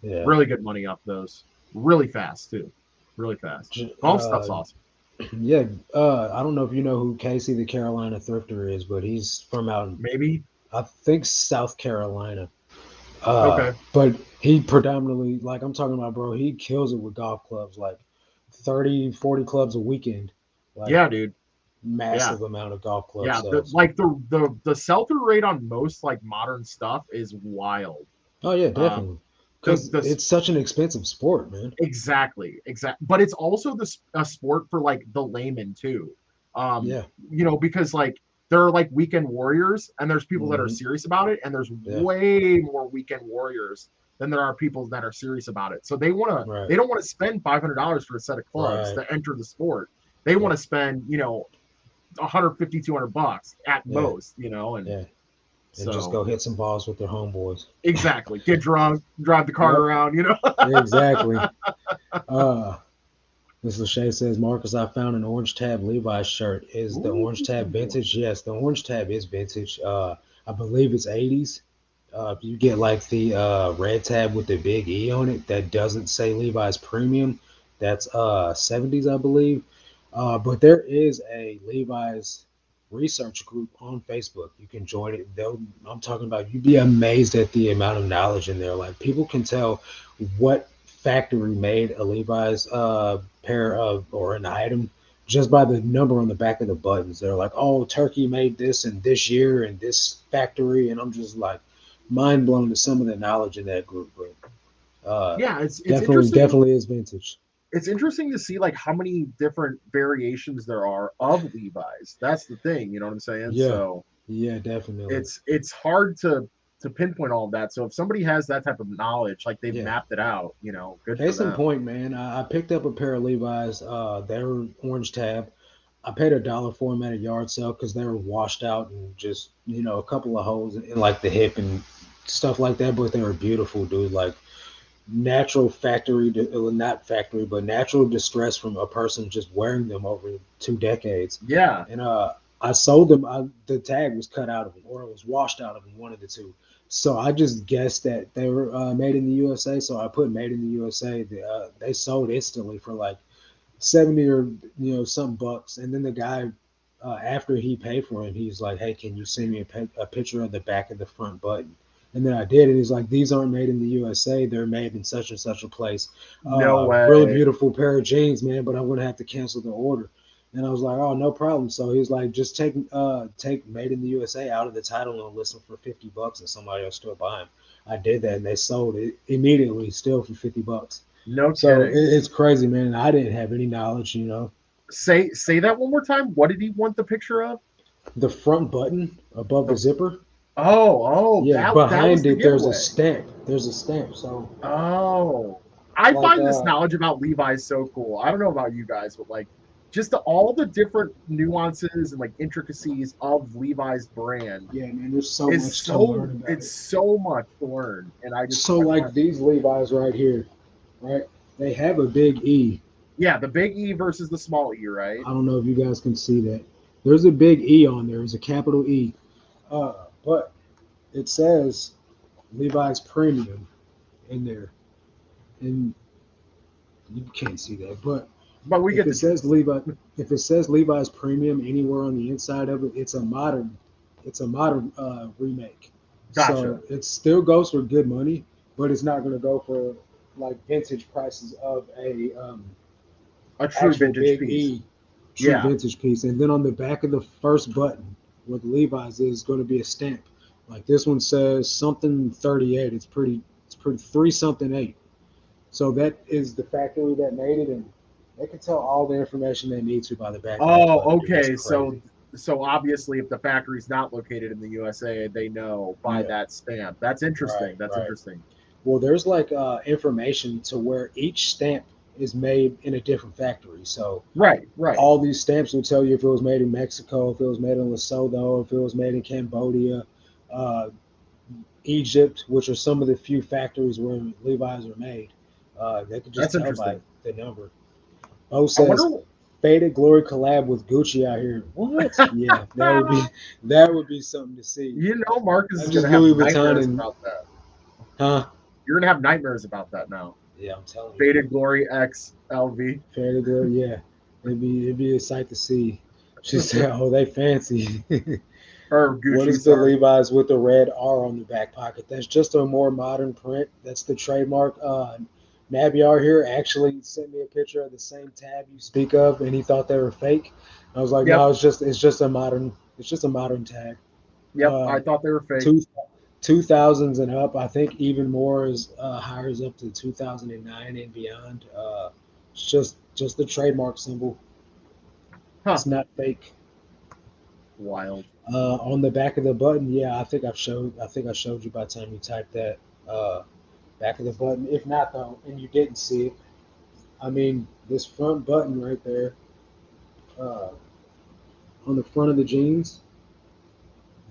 A: Yeah.
B: Really good money off those. Really fast too. Really fast.
A: J-
B: Golf stuff's awesome.
A: yeah. I don't know if you know who Casey the Carolina Thrifter is, but he's from out in,
B: Maybe.
A: I think, South Carolina.
B: Okay.
A: But he predominantly, like I'm talking about, bro, he kills it with golf clubs, like 30, 40 clubs a weekend, like
B: Yeah, dude. Yeah.
A: massive amount of golf club
B: Yeah, the
A: sales.
B: like the sell through rate on most like modern stuff is wild.
A: Oh yeah,
B: Um,
A: definitely,
B: the
A: because
B: the
A: it's such an expensive sport, man.
B: exactly, but it's also a sport for like the layman too. Um,
A: Yeah.
B: because like there are like weekend warriors and there's people that are
A: Hmm.
B: serious about it, and there's
A: Yeah.
B: way more weekend warriors than there are people that are serious about it. So
A: Right.
B: they don't want to spend $500 for a set of clubs
A: Right.
B: to enter the sport. They want
A: Yeah.
B: to spend 150, $200 at
A: Yeah.
B: most, and
A: Yeah. And just
B: so
A: go hit some balls with their homeboys.
B: exactly. Get drunk, drive the car
A: Yep.
B: around.
A: Exactly. Uh Ms. Lachey says, Marcus, I found an orange tab Levi's shirt. Is the
B: Ooh.
A: orange tab vintage? Yes, the orange tab is vintage. I believe it's 80s. If you get like the red tab with the big E on it that doesn't say Levi's Premium, that's 70s, I believe. But there is a Levi's research group on Facebook. You can join it. I'm talking about, you'd be amazed at the amount of knowledge in there. Like people can tell what factory made a Levi's pair of or an item just by the number on the back of the buttons. They're like, oh, Turkey made this in this year and this factory, and I'm just like mind blown to some of the knowledge in that group. But
B: Yeah, it's
A: definitely,
B: interesting.
A: definitely is vintage.
B: It's interesting to see like how many different variations there are of Levi's. That's the thing, you know what I'm saying?
A: Yeah,
B: So
A: yeah, definitely.
B: it's hard to pinpoint all of that. So if somebody has that type of knowledge, like they've
A: Yeah.
B: mapped it out, good for
A: Case in
B: them.
A: point, man, I picked up a pair of Levi's. They were orange tab. I paid $1 for them at a yard sale because they were washed out and just a couple of holes in like the hip and stuff like that. But they were beautiful, dude. Like natural factory, not factory, but natural distress from a person just wearing them over 2 decades.
B: Yeah,
A: And I sold them. The tag was cut out of them, or it was washed out of them, one of the two. So I just guessed that they were made in the USA. So I put made in the USA. They sold instantly for like 70 or some bucks. And then the guy, after he paid for it, he's like, "Hey, can you send me a picture of the back of the front button?" And then I did, and he's like, "These aren't made in the USA. They're made in such and such a place.
B: no
A: Really
B: way.
A: beautiful pair of jeans, man, but I'm gonna have to cancel the order." And I was like, "Oh, no problem." So he's like, "Just take made in the USA out of the title and list them for $50, and somebody will still buy them." I did that, and they sold it immediately, still for $50.
B: No
A: So
B: kidding.
A: it's crazy, man. I didn't have any knowledge.
B: Say that one more time. What did he want the picture of?
A: The front button above the
B: The
A: zipper,
B: oh,
A: yeah,
B: that was
A: behind
B: the
A: it there's a
B: giveaway.
A: stamp. There's a stamp. So
B: Oh, I
A: like
B: find this knowledge about Levi's so cool. I don't know about you guys, but like just all the different nuances and like intricacies of Levi's brand
A: yeah, man, there's so
B: is
A: much to learn about
B: it's
A: it.
B: so much to learn. And
A: So
B: I
A: like
B: find
A: these Levi's right here, right? They have a big E.
B: yeah, the big E versus the small E, right?
A: I don't know if you guys can see that. There's a big E on there. It's a capital E. But it says Levi's Premium in there, and you can't see that. But
B: But we
A: if
B: get
A: it
B: the
A: says
B: gist.
A: Levi's Premium anywhere on the inside of it, it's a modern remake.
B: Gotcha.
A: So it still goes for good money, but it's not going to go for like vintage prices of a
B: A true
A: actual
B: vintage
A: big
B: piece.
A: E, true
B: Yeah.
A: vintage piece. And then on the back of the first button, where the Levi's is going to be a stamp. Like this one says something 38. It's pretty 3 something 8. So that is the factory that made it, and they can tell all the information they need to by the back of that
B: Oh,
A: button, dude. It's
B: okay. So
A: crazy.
B: so obviously if the factory's not located in the USA, they know by
A: Yeah,
B: that stamp. That's interesting.
A: right,
B: That's
A: right.
B: interesting.
A: Well, there's like information to where each stamp is made in a different factory. So
B: Right, right.
A: all these stamps will tell you if it was made in Mexico, if it was made in Lesotho, if it was made in Cambodia, uh, Egypt, which are some of the few factories where Levi's are made. They could just
B: That's
A: tell by
B: interesting.
A: the number. Bo
B: I wonder
A: says Faded Glory collab with Gucci out here. What? Yeah, that would be something to see.
B: you know Marcus
A: Not
B: is
A: just
B: gonna have
A: Louis Vuitton
B: nightmares
A: and
B: about that.
A: huh?
B: You're gonna have nightmares about that now.
A: Yeah, I'm telling you,
B: Faded
A: dude.
B: Glory X LV.
A: Faded Glory, yeah. It'd be a sight to see. She said, "Oh, they fancy."
B: Or
A: What
B: Gucci,
A: is the
B: sorry.
A: Levi's with the red R on the back pocket? That's just a more modern print. That's the trademark. Nabiar here actually sent me a picture of the same tab you speak of, and he thought they were fake. I was like,
B: Yep,
A: no, it's just a modern tag.
B: yep. I thought they were fake.
A: Two 2000s and up. I think even more is hires up to 2009 and beyond. It's just the trademark symbol.
B: Huh.
A: It's not fake.
B: Wild.
A: On the back of the button, yeah, I think I showed you by the time you typed that back of the button. If not though, and you didn't see it, I mean this front button right there uh, on the front of the jeans.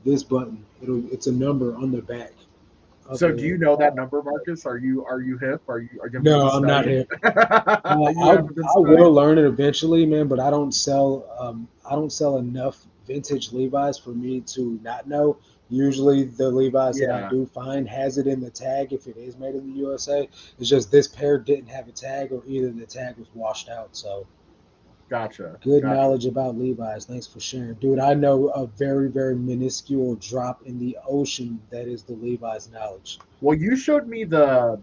A: This button, it's a number on the back of
B: So do you
A: the.
B: know that number, Marcus? Are you hip? Have you
A: No,
B: been
A: I'm not
B: studying?
A: hip.
B: You haven't been
A: I will
B: studying?
A: learn it eventually, man. But I don't sell enough vintage Levi's for me to not know. Usually, the Levi's that I
B: Yeah,
A: do find has it in the tag if it is made in the USA. It's just this pair didn't have a tag, or either the tag was washed out. So
B: gotcha,
A: good
B: gotcha.
A: knowledge about Levi's. Thanks for sharing, dude. I know a very very minuscule drop in the ocean that is the Levi's knowledge.
B: Well, you showed me the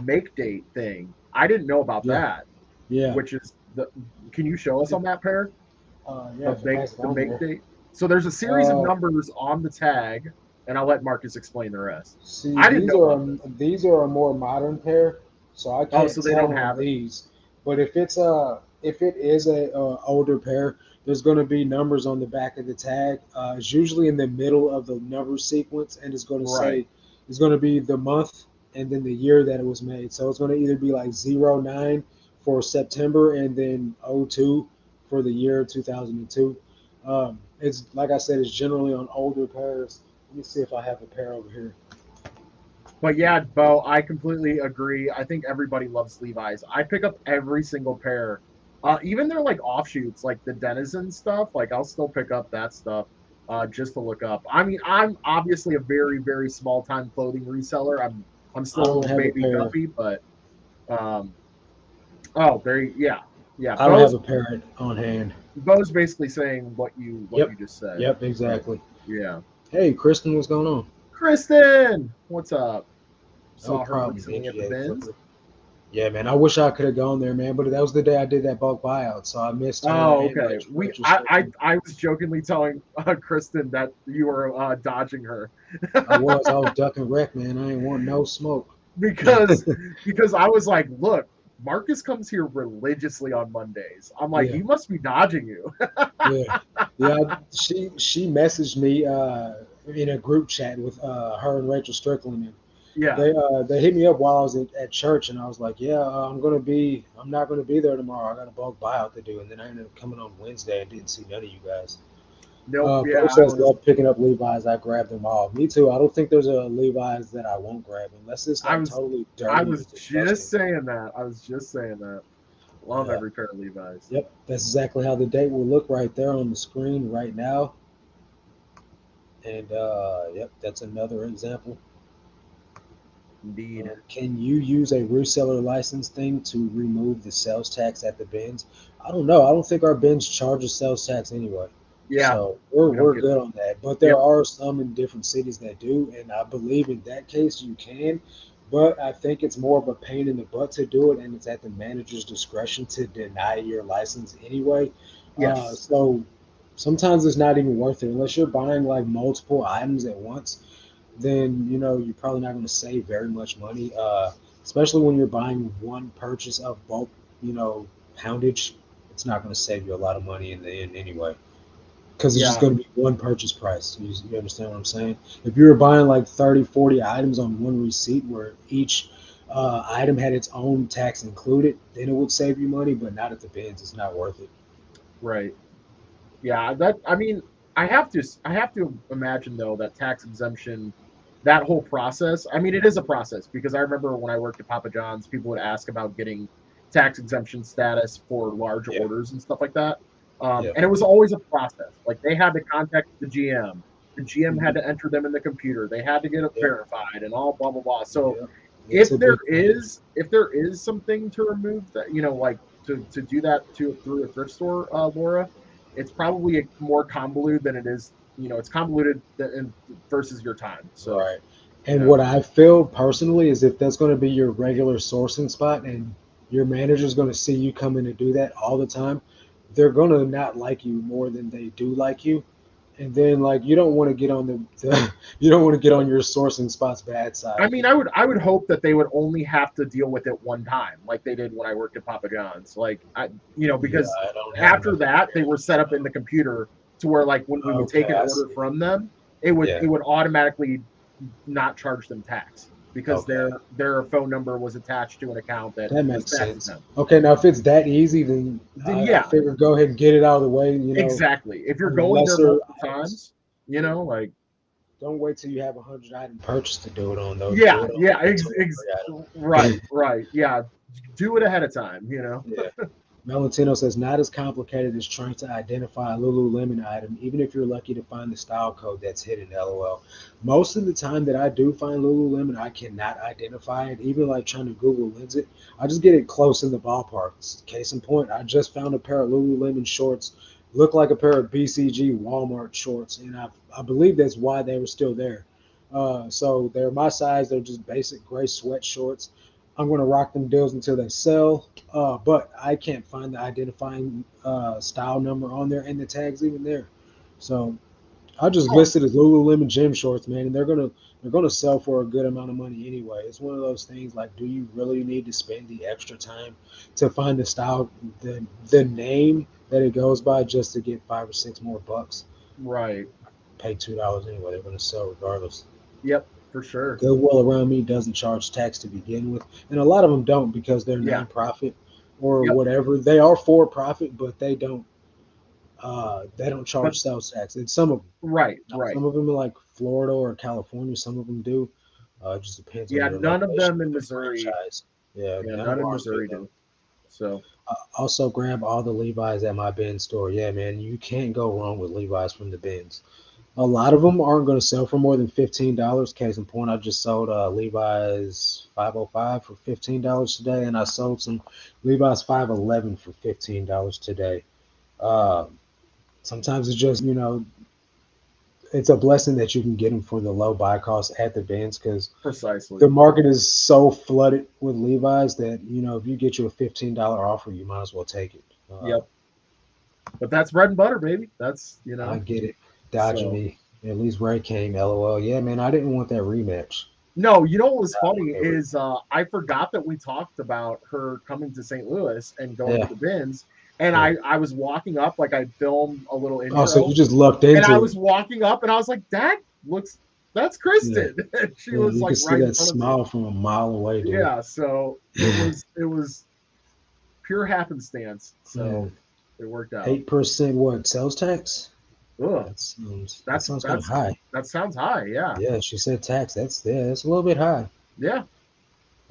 B: make date thing. I didn't know about
A: Yeah,
B: that,
A: yeah,
B: which is the. Can you show us on that pair?
A: yeah.
B: The
A: If it
B: make
A: has it
B: the
A: on
B: make
A: there.
B: date. So there's a series of
A: Uh,
B: numbers on the tag, and I'll let Marcus explain the rest.
A: See,
B: I didn't
A: these
B: know
A: are
B: about
A: a,
B: this.
A: these are a more modern pair, so I
B: Oh,
A: can't
B: so they
A: tell
B: don't
A: on
B: have it.
A: these. But if it is a older pair, there's going to be numbers on the back of the tag. It's usually in the middle of the number sequence, and
B: Right.
A: it's going to be the month and then the year that it was made. So it's going to either be like 09 for September and then '02 for the year 2002. It's like I said, it's generally on older pairs. Let me see if I have a pair over here.
B: But yeah, Bo, I completely agree. I think everybody loves Levi's. I pick up every single pair. Even their like offshoots, like the Denizen stuff, like I'll still pick up that stuff just to look up. I mean, I'm obviously a very, very small time clothing reseller. I'm
A: I
B: still a
A: don't
B: little
A: have a
B: baby
A: pair.
B: guppy, but um oh there yeah. Yeah.
A: I don't have a pair on hand.
B: Bo's basically saying what you
A: Yep.
B: just said.
A: Yep.
B: So
A: Exactly.
B: yeah.
A: Hey, Kristen, what's going on?
B: Kristen, what's up?
A: No
B: Saw her
A: problem,
B: recently at the
A: NGA
B: bins.
A: Flipper. Yeah, man. I wish I could have gone there, man. But that was the day I did that bulk buyout, so I missed her
B: Oh,
A: and
B: okay.
A: retrospective.
B: I was jokingly telling Kristen that you were dodging her
A: I was ducking wreck, man. I ain't want no smoke.
B: because because I was like, look, Marcus comes here religiously on Mondays. I'm like,
A: Yeah,
B: he must be dodging you.
A: yeah, yeah. She messaged me in a group chat with her and Rachel Strickland, and
B: Yeah.
A: they hit me up while I was at church, and I was like, yeah, I'm not gonna be there tomorrow. I got a bulk buyout to do, and then I ended up coming on Wednesday and didn't see none of you guys.
B: Nope. Yeah.
A: Bo
B: I
A: says
B: was
A: love picking up Levi's. I grab them all. Me too. I don't think there's a Levi's that I won't grab unless it's
B: I
A: like
B: was
A: totally
B: I
A: dirty or
B: was just
A: disgusting.
B: saying that. I was just saying that. Love
A: Yeah.
B: every pair of Levi's.
A: Yep. That's exactly how the date will look right there on the screen right now. And yep, that's another example.
B: Indeed.
A: Can you use a reseller license thing to remove the sales tax at the bins? I don't know. I don't think our bins charge a sales tax anyway.
B: Yeah.
A: So we're,
B: We don't
A: we're
B: get
A: good on that. But there
B: Yep.
A: are some in different cities that do. And I believe in that case you can. but I think it's more of a pain in the butt to do it, and it's at the manager's discretion to deny your license anyway.
B: Yes.
A: So sometimes it's not even worth it unless you're buying like multiple items at once. Then you're probably not going to save very much money, especially when you're buying one purchase of bulk, poundage. It's not going to save you a lot of money in the end anyway, because it's just
B: Yeah.
A: going to be one purchase price. You understand what I'm saying? If you were buying like 30, 40 items on one receipt where each item had its own tax included, then it would save you money, but not at the bins. It's not worth it.
B: Right. Yeah, that I mean, I have to imagine though that tax exemption, that whole process. I mean, it is a process because I remember when I worked at Papa John's, people would ask about getting tax exemption status for large
A: Yeah,
B: orders and stuff like that.
A: yeah.
B: And it was always a process. Like they had to contact the GM. The GM had
A: Mhm.
B: to enter them in the computer. They had to get it
A: Yep,
B: verified and all blah blah blah. So
A: yep. It's
B: if
A: a
B: there
A: big thing.
B: is if there is something to remove that, like to do that to through a thrift store, Laura, it's probably more convoluted than it is. It's convoluted versus your time. So
A: Right.
B: you
A: And
B: know,
A: what I feel personally is if that's going to be your regular sourcing spot and your manager's going to see you coming to do that all the time, they're going to not like you more than they do like you. And then like you don't want to get on the you don't want to get on your sourcing spot's bad
B: I
A: side.
B: mean, I would hope that they would only have to deal with it one time, like they did when I worked at Papa John's. Like
A: Yeah,
B: because
A: I don't have
B: after
A: enough
B: that they were
A: experience.
B: set up in the computer to where like when we would take
A: Okay,
B: an
A: I
B: order
A: see.
B: from them, it would
A: Yeah.
B: it would automatically not charge them tax because
A: Okay.
B: their phone number was attached to an account that
A: That
B: was
A: makes
B: tax
A: sense.
B: exempt.
A: Okay, now if it's that easy, then
B: Then
A: I
B: yeah,
A: figure go ahead and get it out of the way.
B: exactly. If you're
A: On the
B: going there
A: lesser
B: multiple
A: items.
B: times,
A: Yeah.
B: like
A: Don't wait till you have 100 item purchase to do it on though. Do
B: yeah,
A: it on
B: yeah,
A: like two or three
B: right,
A: items.
B: right, yeah. Do it ahead of time.
A: Yeah. Valentino says not as complicated as trying to identify a Lululemon item, even if you're lucky to find the style code that's hidden. LOL. Most of the time that I do find Lululemon, I cannot identify it. Even like trying to Google lens it, I just get it close in the ballpark. Case in point, I just found a pair of Lululemon shorts, look like a pair of BCG Walmart shorts, and I believe that's why they were still there. So they're my size. They're just basic gray sweat shorts. I'm going to rock them deals until they sell. But I can't find the identifying style number on there, and the tag's even there. So I just
B: Oh,
A: listed as Lululemon gym shorts, man, and they're gonna sell for a good amount of money anyway. It's one of those things like, do you really need to spend the extra time to find the style, the name that it goes by, just to get 5 or 6 more bucks?
B: right.
A: Pay $2 anyway. They're gonna sell regardless.
B: Yep, for sure.
A: Goodwill around me doesn't charge tax to begin with, and a lot of them don't because they're
B: Yeah.
A: nonprofit or
B: Yep.
A: whatever. They are for profit, but they don't
B: But
A: charge sales tax. And some of them,
B: right,
A: now,
B: right.
A: some of them in like Florida or California, some of them do. It just depends on
B: Yeah,
A: your
B: none of
A: location
B: them in
A: of the
B: Missouri.
A: franchise. Yeah,
B: Yeah,
A: none of
B: none in
A: ours do
B: Missouri
A: though.
B: do. So
A: Also, grab all the Levi's at my bin store. Yeah, man, you can't go wrong with Levi's from the bins. A lot of them aren't going to sell for more than $15. Case in point, I just sold Levi's 505 for $15 today, and I sold some Levi's 511 for $15 today. Uh, Sometimes it's just it's a blessing that you can get them for the low buy cost at the bins because
B: precisely.
A: the market is so flooded with Levi's that if you get you a $15 offer, you might as well take it.
B: Yep. But that's bread and butter, baby. That's
A: I get it. Dodging
B: so
A: me. At least Ray came. LOL. Yeah, man, I didn't want that rematch.
B: no, you know what was
A: I don't
B: funny
A: want that
B: is
A: rematch.
B: I forgot that we talked about her coming to St. Louis and going to
A: Yeah,
B: the bins. And
A: yeah.
B: I was walking up, like I filmed a little
A: Oh, so
B: intro,
A: you just lucked
B: and I
A: into it.
B: was walking up and I was like, that looks that's
A: Yeah,
B: Kristen. And she
A: yeah.
B: was
A: You
B: like
A: can see
B: right in
A: that
B: front of me.
A: smile from a mile away, dude.
B: Yeah, so it was pure happenstance. So
A: Man,
B: it worked out.
A: 8% what sales tax?
B: Ugh,
A: That
B: that's
A: sounds kind of
B: that's
A: high.
B: that sounds high. Yeah,
A: Yeah, she said tax. That's a little bit high.
B: yeah,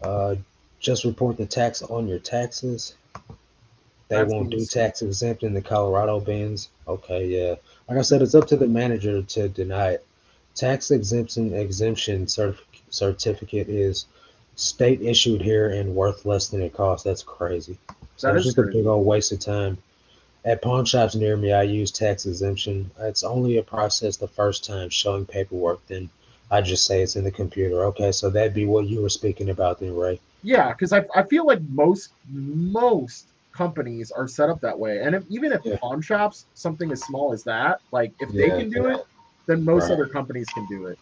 A: Uh, just report the tax on your taxes. They
B: that's
A: won't do
B: being
A: tax exempt in the Colorado bins. Okay, yeah. Like I said, it's up to the manager to deny it. Tax exemption certificate is state issued here and worth less than it costs. That's crazy. So
B: that
A: it's
B: is
A: just a big
B: crazy.
A: old waste of time. At pawn shops near me, I use tax exemption. It's only a process the first time, showing paperwork, then I just say it's in the computer. Okay, so that'd be what you were speaking about then, Ray.
B: Yeah, because I feel like most companies are set up that way, and even if
A: Yeah,
B: pawn shops, something as small as that, like if they
A: yeah,
B: can do it, then most
A: right,
B: other companies can do it.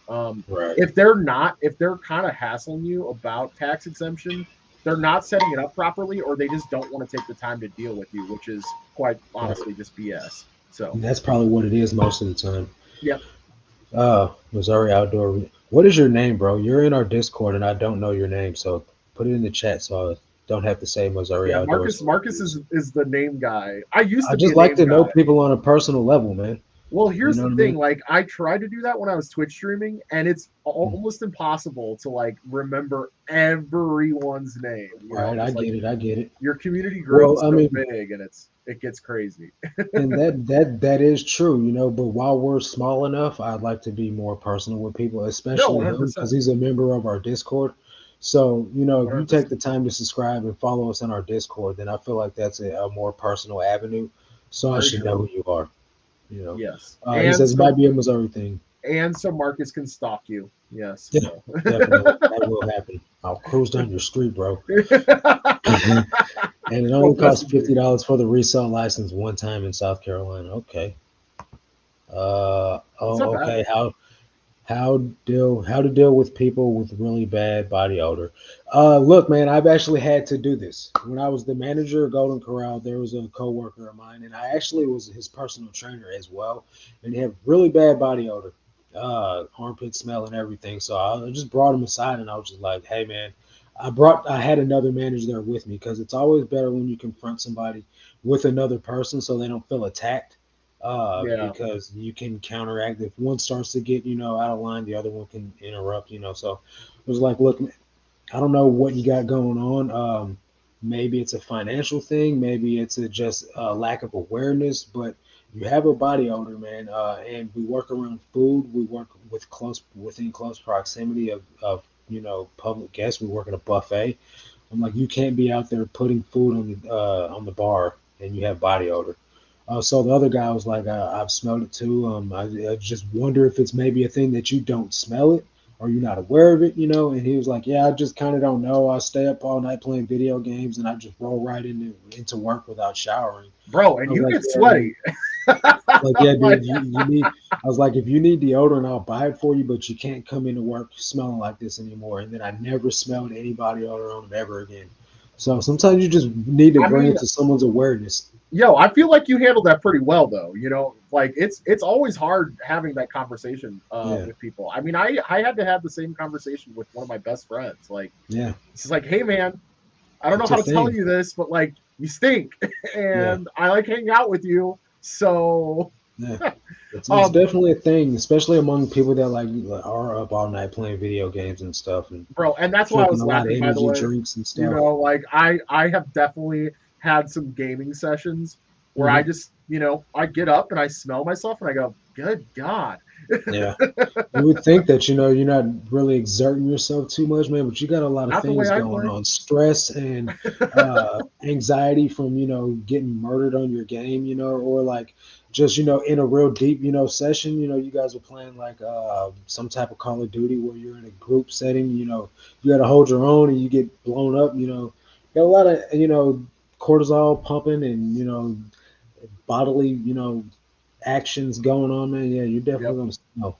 A: right.
B: If they're not, if they're kind of hassling you about tax exemption, they're not setting it up properly, or they just don't want to take the time to deal with you, which is quite
A: Right.
B: honestly just BS. So,
A: And that's probably what it is most of the time.
B: yep,
A: Missouri Outdoor. What is your name, bro? You're in our Discord, and I don't know your name, so put it in the chat so I don't have to say Missouri
B: yeah.
A: Outdoors.
B: Marcus is the name guy. I used
A: I
B: to be
A: just
B: a
A: like
B: name
A: to know
B: guy.
A: people on a personal level, man.
B: Well,
A: You
B: here's
A: know
B: the
A: what I
B: thing.
A: mean?
B: Like, I tried to do that when I was Twitch streaming, and it's
A: Mm.
B: almost impossible to like remember everyone's name. You know,
A: Right, I
B: because like
A: get it. I get it.
B: your community
A: Well,
B: grows
A: I
B: so
A: mean,
B: big, and it gets crazy.
A: and that is true, you know. But while we're small enough, I'd like to be more personal with people,
B: No,
A: especially
B: one hundred
A: him because
B: percent,
A: he's a member of our Discord. So, you know, if
B: one
A: you
B: hundred
A: take
B: percent.
A: the time to subscribe and follow us on our Discord, then I feel like that's a more personal avenue. So I
B: Very
A: should know
B: true.
A: who you are. You know,
B: Yes,
A: he says it might be a Missouri thing.
B: and so Marcus can stalk you. Yes.
A: Yeah,
B: So.
A: definitely that will happen. I'll cruise down your street, bro. And it
B: Well,
A: only
B: best
A: costs
B: of me.
A: $50 for the resale license one time in South Carolina. Okay.
B: It's not bad.
A: Okay. How to deal with people with really bad body odor. Look, man, I've actually had to do this. When I was the manager of Golden Corral, there was a coworker of mine, and I actually was his personal trainer as well, and he had really bad body odor, armpit smell and everything. So I just brought him aside, and I was just like, "Hey, man." I had another manager there with me because it's always better when you confront somebody with another person so they don't feel attacked,
B: Yeah.
A: because you can counteract if one starts to get out of line, the other one can interrupt. So it was like, look, I don't know what you got going on. Maybe it's a financial thing, maybe it's just a lack of awareness, but you have a body odor, man. And we work around food. We work within close proximity of public guests. We work at a buffet. I'm like, you can't be out there putting food on the bar and you have body odor. So the other guy was like, I've smelled it too. I just wonder if it's maybe a thing that you don't smell it or you're not aware of it. And he was like, yeah, I just kind of don't know. I stay up all night playing video games and I just roll right into work without showering.
B: Bro,
A: I
B: and
A: was
B: you
A: like,
B: get
A: yeah, man.
B: sweaty.
A: Like, yeah,
B: Like,
A: dude, you need. I was like, if you need deodorant, I'll buy it for you, but you can't come into work smelling like this anymore. And then I never smelled anybody odor on him ever again. So sometimes you just need to
B: I
A: bring
B: mean,
A: it to someone's awareness.
B: yo, I feel like you handled that pretty well though. Like it's always hard having that conversation
A: Yeah,
B: with people. I mean, I had to have the same conversation with one of my best friends. Like,
A: yeah,
B: it's like, hey man, I don't know
A: it's
B: how
A: a
B: to tell
A: thing.
B: you this, but like you stink,
A: Yeah,
B: and I like hanging out with you. So,
A: yeah. It's
B: um,
A: definitely a thing, especially among people that are up all night playing video games and stuff and
B: bro, and that's why I
A: drinking
B: was
A: a lot of
B: laughing. By the
A: energy
B: way,
A: drinks and stuff.
B: like I have definitely had some gaming sessions where I
A: Hmm.
B: just I get up and I smell myself and I go, good God.
A: Yeah. You would think that you're not really exerting yourself too much, man, but you got a lot of
B: Not the way
A: things
B: I
A: going
B: play.
A: on, stress and anxiety from getting murdered on your game, or like just in a real deep session. You guys are playing like some type of Call of Duty where you're in a group setting. You got to hold your own and you get blown up. Got a lot of cortisol pumping and bodily actions going on, man. Yeah, you're definitely
B: Yep.
A: gonna smell.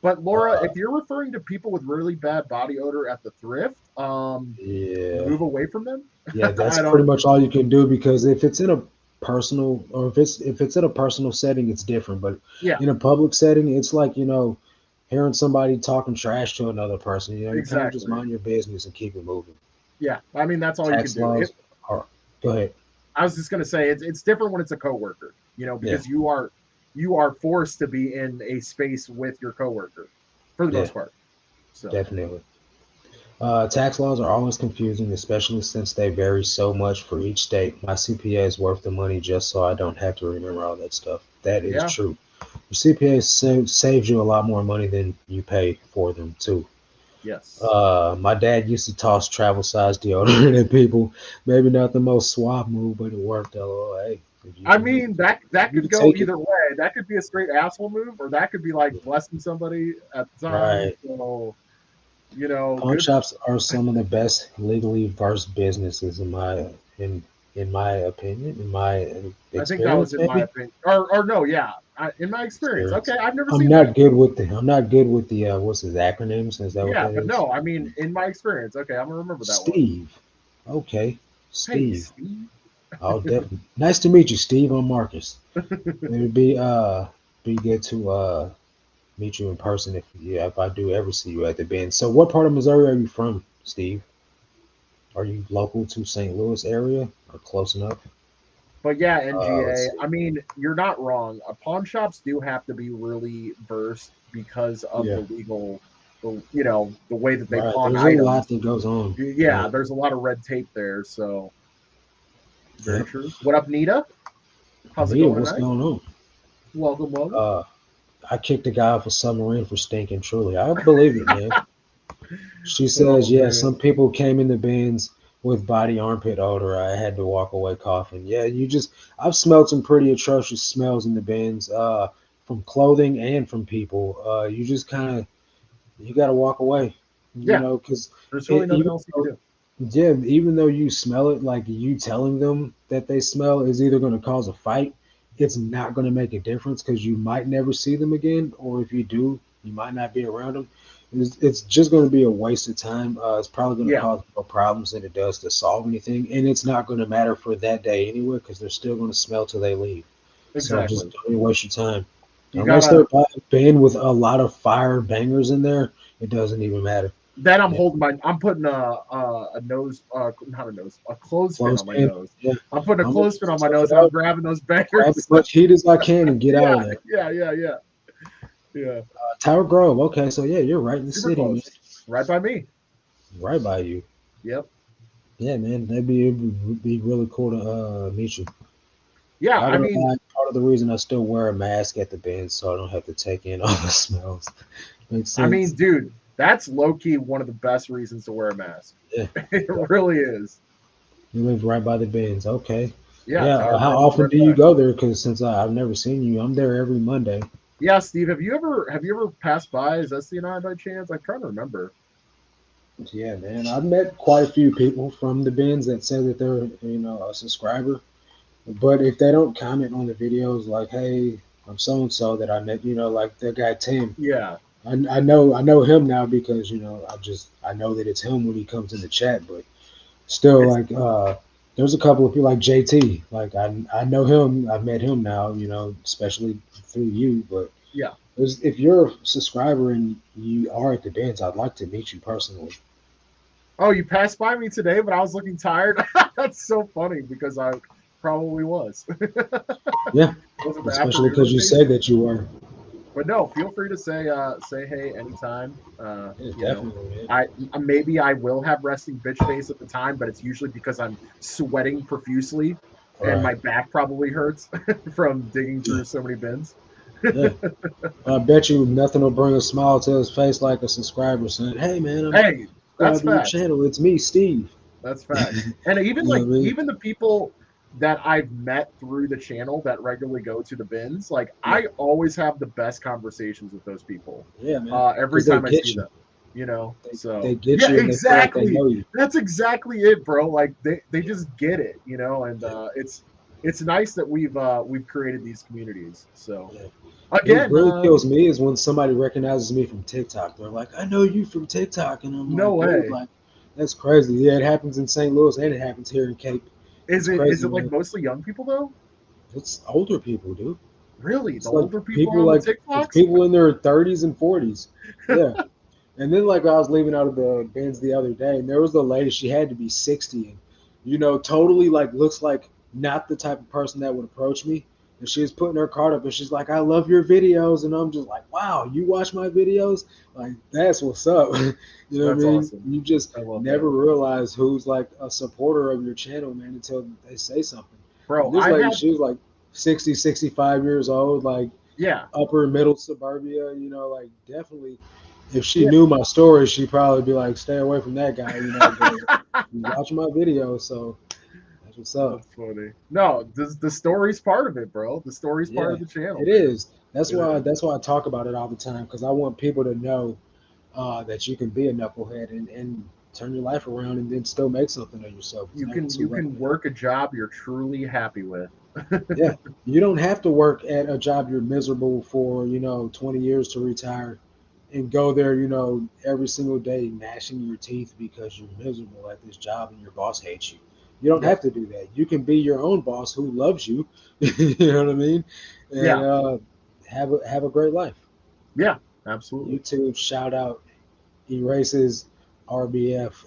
B: But Laura,
A: Uh,
B: if you're referring to people with really bad body odor at the thrift,
A: yeah,
B: move away from them.
A: yeah, that's
B: I
A: pretty
B: don't.
A: much all you can do because if it's in a personal or if it's in a personal setting, it's different. But
B: Yeah,
A: in a public setting, it's like hearing somebody talking trash to another person. You kind of just
B: exactly.
A: mind your business and keep it moving.
B: Yeah, I mean that's all you can
A: Tax
B: do.
A: laws are. Go ahead.
B: I was just gonna say it's different when it's a coworker,
A: Yeah,
B: because you are forced to be in a space with your coworker for the
A: yeah,
B: most part. So
A: definitely. Tax laws are always confusing, especially since they vary so much for each state. My CPA is worth the money just so I don't have to remember all that stuff. That is
B: yeah,
A: true. Your CPA saves you a lot more money than you pay for them, too.
B: yes,
A: My dad used to toss travel size deodorant at people. Maybe not the most suave move, but it worked. LOL. Hey. If
B: I
A: you
B: mean, that
A: you
B: could
A: can
B: go
A: take it.
B: either way. That could be a straight asshole move, or that could be like blessing somebody at the time.
A: Right.
B: So,
A: Pawn
B: good.
A: shops are some of the best legally versed businesses in in my opinion, in my
B: I think that was
A: experience,
B: in my
A: maybe.
B: opinion, or no, yeah, in my experience. Okay,
A: Experience.
B: I've never
A: I'm
B: seen that.
A: not good with the what's his acronyms? Is that what
B: Yeah,
A: that
B: but
A: is?
B: no, I mean, in my experience. Okay, I'm gonna remember that one.
A: Steve. Okay.
B: Hey,
A: Steve.
B: Steve.
A: I'll definitely nice to meet you, Steve. I'm Marcus. It would be good to meet you in person if I do ever see you at the bend. So what part of Missouri are you from, Steve? Are you local to St. Louis area or close enough?
B: But yeah,
A: Let's
B: NGA.
A: see.
B: I mean, you're not wrong. Pawn shops do have to be really versed because of
A: Yeah,
B: the legal, the way that they
A: right.
B: pawn
A: There's a lot
B: items.
A: that goes on. Yeah.
B: Yeah, there's a lot of red tape there. So very
A: Yep.
B: true. What up, Nita? How's it
A: Anita,
B: going
A: what's
B: tonight?
A: going on?
B: Welcome, welcome.
A: Uh, I kicked a guy off a submarine for stinking truly. I believe it, man. She says,
B: Oh
A: yeah,
B: man.
A: some people came in the bins with body armpit odor. I had to walk away coughing. Yeah, I've smelled some pretty atrocious smells in the bins, from clothing and from people. You just kind of, you got to walk away,
B: Yeah,
A: because
B: there's really nothing
A: even
B: else you can
A: though,
B: do.
A: yeah, even though you smell it, like you telling them that they smell is either going to cause a fight, it's not going to make a difference because you might never see them again, or if you do, you might not be around them. It's just going to be a waste of time. It's probably going to
B: Yeah,
A: cause more problems than it does to solve anything, and it's not going to matter for that day anyway because they're still going to smell till they leave. So just
B: exactly.
A: don't even waste your time.
B: You
A: Unless
B: gotta.
A: they're by a bin with a lot of fire bangers in there, it doesn't even matter.
B: Then I'm
A: Yeah,
B: holding my. I'm putting a nose, not a nose, a clothespin on my
A: clothespin.
B: nose.
A: Yeah,
B: I'm putting a
A: I'm gonna
B: clothespin on my
A: tough
B: nose
A: it
B: and I'm
A: out.
B: grabbing those
A: Grab as
B: bangers.
A: much heat as I can and get out
B: Yeah,
A: of there.
B: yeah, yeah, yeah, yeah.
A: Tower Grove. Okay, so yeah, you're right in the
B: Super
A: city, man.
B: close, right by me.
A: Right by you.
B: Yep.
A: Yeah, man. It would be really cool to meet you.
B: Yeah,
A: Not
B: I
A: gonna
B: mean,
A: lie, part of the reason I still wear a mask at the bend so I don't have to take in all the smells. Makes sense.
B: dude, that's low key one of the best reasons to wear a mask.
A: Yeah,
B: It
A: definitely.
B: really is.
A: You live right by the bends. Okay.
B: Yeah,
A: Yeah.
B: Tower
A: How
B: Grove is
A: often
B: right
A: do you
B: by.
A: go there? Because since I've never seen you, I'm there every Monday.
B: Yeah, Steve, have you ever passed by Zesty and I by chance? I'm trying to remember.
A: Yeah, man. I've met quite a few people from the bins that say that they're a subscriber. But if they don't comment on the videos like, "Hey, I'm so and so that I met," like that guy Tim,
B: Yeah,
A: I know him now because I know that it's him when he comes in the chat. But still,
B: it's
A: like, there's a couple of people like JT, like I know him, I've met him now, especially through you. But
B: yeah.
A: if you're a subscriber and you are at the dance, I'd like to meet you personally.
B: Oh, you passed by me today, but I was looking tired. That's so funny because I probably was.
A: Yeah,
B: Was it the
A: especially
B: afternoon
A: because you
B: rotation?
A: said that you were.
B: But no, feel free to say hey anytime.
A: Yeah, definitely, man.
B: I maybe I will have resting bitch face at the time, but it's usually because I'm sweating profusely and
A: Right.
B: my back probably hurts from digging
A: Yeah.
B: through so many bins.
A: Yeah. I bet you nothing will bring a smile to his face like a subscriber saying, "Hey, man, I'm
B: Hey, that's
A: subscribed to your
B: facts.
A: channel. It's me, Steve."
B: That's
A: You
B: facts. And
A: know what I mean?
B: even the people that I've met through the channel that regularly go to the bins, like
A: Yeah.
B: I always have the best conversations with those people.
A: Yeah, man.
B: Every
A: Because they
B: time I see
A: get you.
B: them, you know.
A: They
B: So
A: get
B: yeah,
A: you and they feel like they
B: exactly.
A: know you.
B: That's exactly it, bro. Like they
A: Yeah.
B: just get it, and
A: Yeah.
B: it's nice that we've created these communities. So
A: Yeah. It
B: again,
A: really kills me is when somebody recognizes me from TikTok. They're like, "I know you from TikTok," and I'm
B: no
A: like, "Dude,
B: way.
A: like, that's crazy." Yeah, it happens in St. Louis and it happens here in Cape.
B: Is
A: It's
B: it
A: crazy,
B: like
A: man.
B: mostly young people though?
A: It's older people, dude.
B: Really, the
A: It's like
B: older people are
A: people
B: on the
A: like it's
B: TikToks?
A: people in their 30s and 40s. Yeah. And then like I was leaving out of the bins the other day, and there was a lady. She had to be 60, and totally like looks like not the type of person that would approach me. And she was putting her card up, and she's like, "I love your videos," and I'm just like, "Wow, you watch my videos? Like that's what's up." You know what I
B: That's
A: mean?
B: awesome.
A: You just
B: I love that.
A: never realize who's like a supporter of your channel, man, until they say something.
B: Bro,
A: And this
B: I've
A: lady,
B: had
A: she was like 60, 65 years old, like
B: yeah.
A: upper middle suburbia, like definitely if she
B: Yeah.
A: knew my story, she'd probably be like, stay away from that guy, but you watch my video, so what's up.
B: That's funny. No, the story's part of it, bro. The story's part
A: Yeah,
B: of the channel,
A: it
B: man.
A: is. That's
B: It
A: why.
B: is.
A: That's why I talk about it all the time because I want people to know that you can be a knucklehead and turn your life around and then still make something of yourself. It's never too
B: You
A: late,
B: can
A: man.
B: work a job you're truly happy with.
A: Yeah, you don't have to work at a job you're miserable for, 20 years to retire and go there, every single day gnashing your teeth because you're miserable at this job and your boss hates you. You don't
B: Yep.
A: have to do that. You can be your own boss who loves you. You know what I mean? And
B: Yeah.
A: have a great life.
B: Yeah. Absolutely.
A: YouTube shout out erases RBF.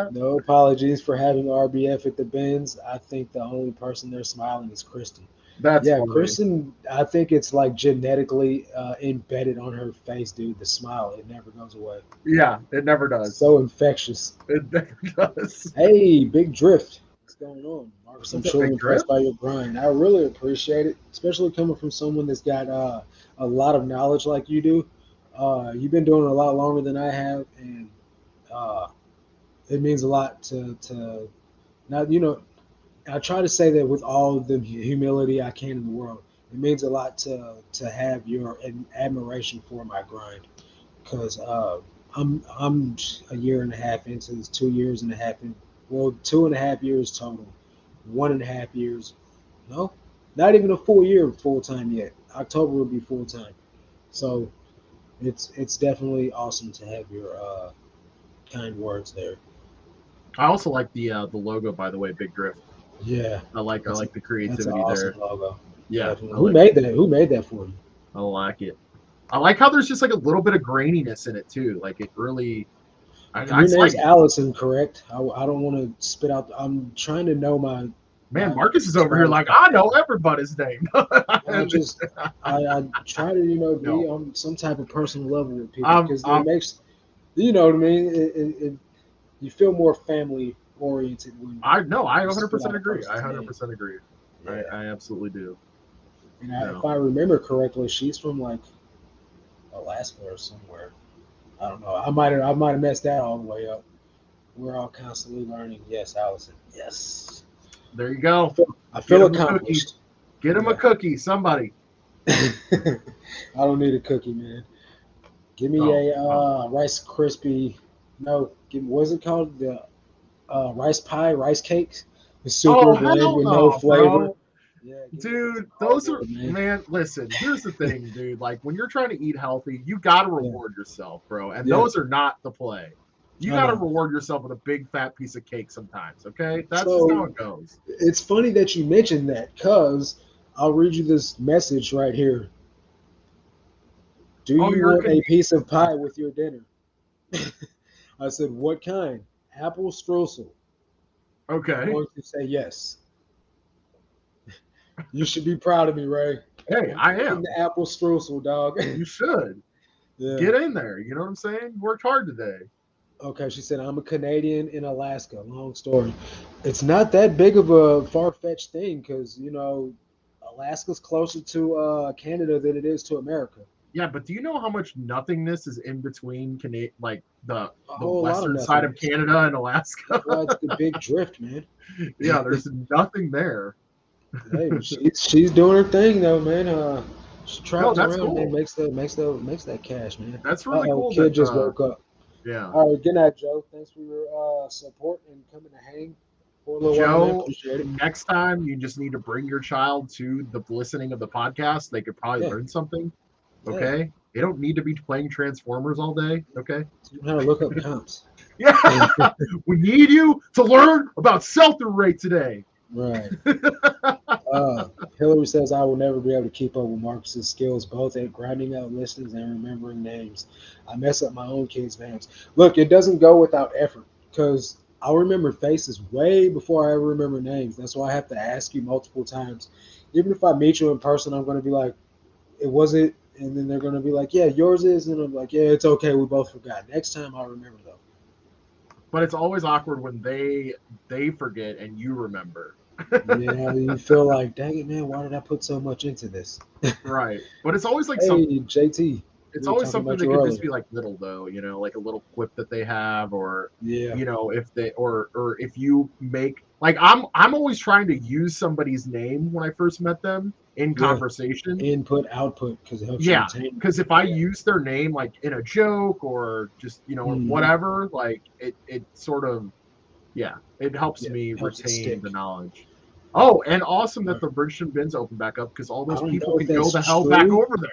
A: No apologies for having RBF at the bins. I think the only person there smiling is Kristen.
B: That's
A: Yeah,
B: funny.
A: Kristen, I think it's like genetically embedded on her face, dude. The smile, it never goes away.
B: Yeah, it never does.
A: So infectious.
B: It never does.
A: Hey, Big Drift. What's going on? Marcus, I'm
B: What's up,
A: truly
B: Big
A: impressed
B: Drift?
A: by your grind. I really appreciate it, especially coming from someone that's got a lot of knowledge like you do. You've been doing it a lot longer than I have, and uh, it means a lot to not I try to say that with all the humility I can in the world. It means a lot to have your admiration for my grind because I'm a year and a half into this, 2 years and a half in, well, 2.5 years total, 1.5 years. No, not even a full year full time yet. October will be full time. So it's definitely awesome to have your kind words there.
B: I also like the logo, by the way, Big Drift.
A: Yeah,
B: I
A: that's a,
B: like the
A: that's an
B: creativity
A: awesome
B: there.
A: logo.
B: Yeah,
A: Definitely.
B: I
A: Who
B: like
A: made that? Who made that for you?
B: I like it. I like how there's just like a little bit of graininess in it too. Like it really,
A: And your
B: it's
A: name's
B: like,
A: Allison, correct? I don't want to spit out. I'm trying to know
B: man,
A: my
B: Marcus is over here
A: Spanish
B: like I know
A: pronunciation.
B: everybody's name.
A: I just I try to be
B: No,
A: on some type of personal level with people because it
B: I'm
A: makes you know what I mean. You feel more family oriented when
B: I no, I
A: you spit
B: 100%
A: out a
B: agree. I
A: person's name.
B: 100% agree.
A: Yeah,
B: I absolutely do.
A: and if
B: No,
A: I remember correctly, she's from like Alaska or somewhere. I don't know. I might have messed that all the way up. We're all constantly learning. Yes, Allison. Yes.
B: there you
A: I
B: go.
A: feel I
B: Get
A: feel
B: him a cookie.
A: accomplished.
B: Get him a
A: Yeah.
B: cookie. Somebody.
A: I don't need a cookie, man. Give me
B: Oh,
A: a
B: oh,
A: Rice crispy. No, what's it called? The rice pie, rice cakes. The super
B: oh,
A: bland
B: hell
A: with no
B: no,
A: flavor.
B: bro.
A: Yeah, give me those on
B: Dude, those are
A: cardboard, man.
B: man. Listen, here's the thing, dude. Like when you're trying to eat healthy, you got to
A: Yeah,
B: reward yourself, bro. And
A: yeah.
B: those are not the play. You
A: I
B: got to
A: know.
B: reward yourself with a big fat piece of cake sometimes. Okay, that's just how
A: So
B: it goes.
A: it's funny that you mentioned that because I'll read you this message right here. Do
B: Oh,
A: you
B: you're a
A: want a
B: Canadian.
A: piece of pie with your dinner? I said, what kind? Apple streusel. I'm
B: Okay.
A: going to say yes. You should be proud of me, Ray.
B: Hey,
A: I'm
B: I
A: taking
B: am.
A: the apple streusel, dog.
B: You should
A: Yeah.
B: get in there. You know what I'm saying? Worked hard today.
A: Okay, she said, I'm a Canadian in Alaska. Long story. It's not that big of a far fetched thing because, Alaska's closer to Canada than it is to America.
B: Yeah, but do you know how much nothingness is in between like
A: A
B: the
A: whole lot of
B: western side of
A: nothingness.
B: Canada and Alaska?
A: That's why it's the big drift, man.
B: Yeah, there's nothing there.
A: Hey, she's doing her thing though, man. She
B: No,
A: travels
B: that's
A: around and
B: cool.
A: makes that cash, man.
B: That's
A: Uh
B: really
A: oh,
B: cool that
A: kid just woke up.
B: yeah.
A: All right, good night, Joe. Thanks for your support and coming to hang for a little while, man.
B: Joe,
A: Appreciate it.
B: next time you just need to bring your child to the listening of the podcast. They could probably
A: Yeah,
B: learn something.
A: yeah.
B: Okay. They don't need to be playing Transformers all day. Okay.
A: You know how to look up comps.
B: Yeah. We need you to learn about sell-through rate today.
A: Right. Hillary says I will never be able to keep up with Marcus's skills, both at grinding out listings and remembering names. I mess up my own kids' names. Look, it doesn't go without effort because I'll remember faces way before I ever remember names. That's why I have to ask you multiple times. Even if I meet you in person, I'm going to be like, "It was it," and then they're going to be like, "Yeah, yours is," and I'm like, "Yeah, it's okay. We both forgot. Next time I'll remember though."
B: But it's always awkward when they forget and you remember.
A: Yeah, you feel like, dang it, man, why did I put so much into this?
B: Right. But it's always like some
A: Hey, JT.
B: it's
A: we were
B: always
A: talking
B: something
A: about
B: that
A: you
B: could just
A: earlier.
B: be like little though, like a little quip that they have, or
A: Yeah,
B: if they or if you make like I'm always trying to use somebody's name when I first met them in
A: yeah.
B: conversation.
A: Input, output, because it helps you
B: Yeah,
A: retain
B: because
A: them.
B: if I
A: Yeah.
B: use their name like in a joke or just or
A: Hmm.
B: whatever, like it sort of yeah, it helps
A: Yeah.
B: me
A: Helps it
B: retain the
A: stick.
B: knowledge. Oh, and awesome that
A: Right.
B: the Bridgeton bins open back up because all
A: I
B: those
A: don't
B: people
A: know if
B: can go
A: that's
B: the hell back
A: true.
B: over there.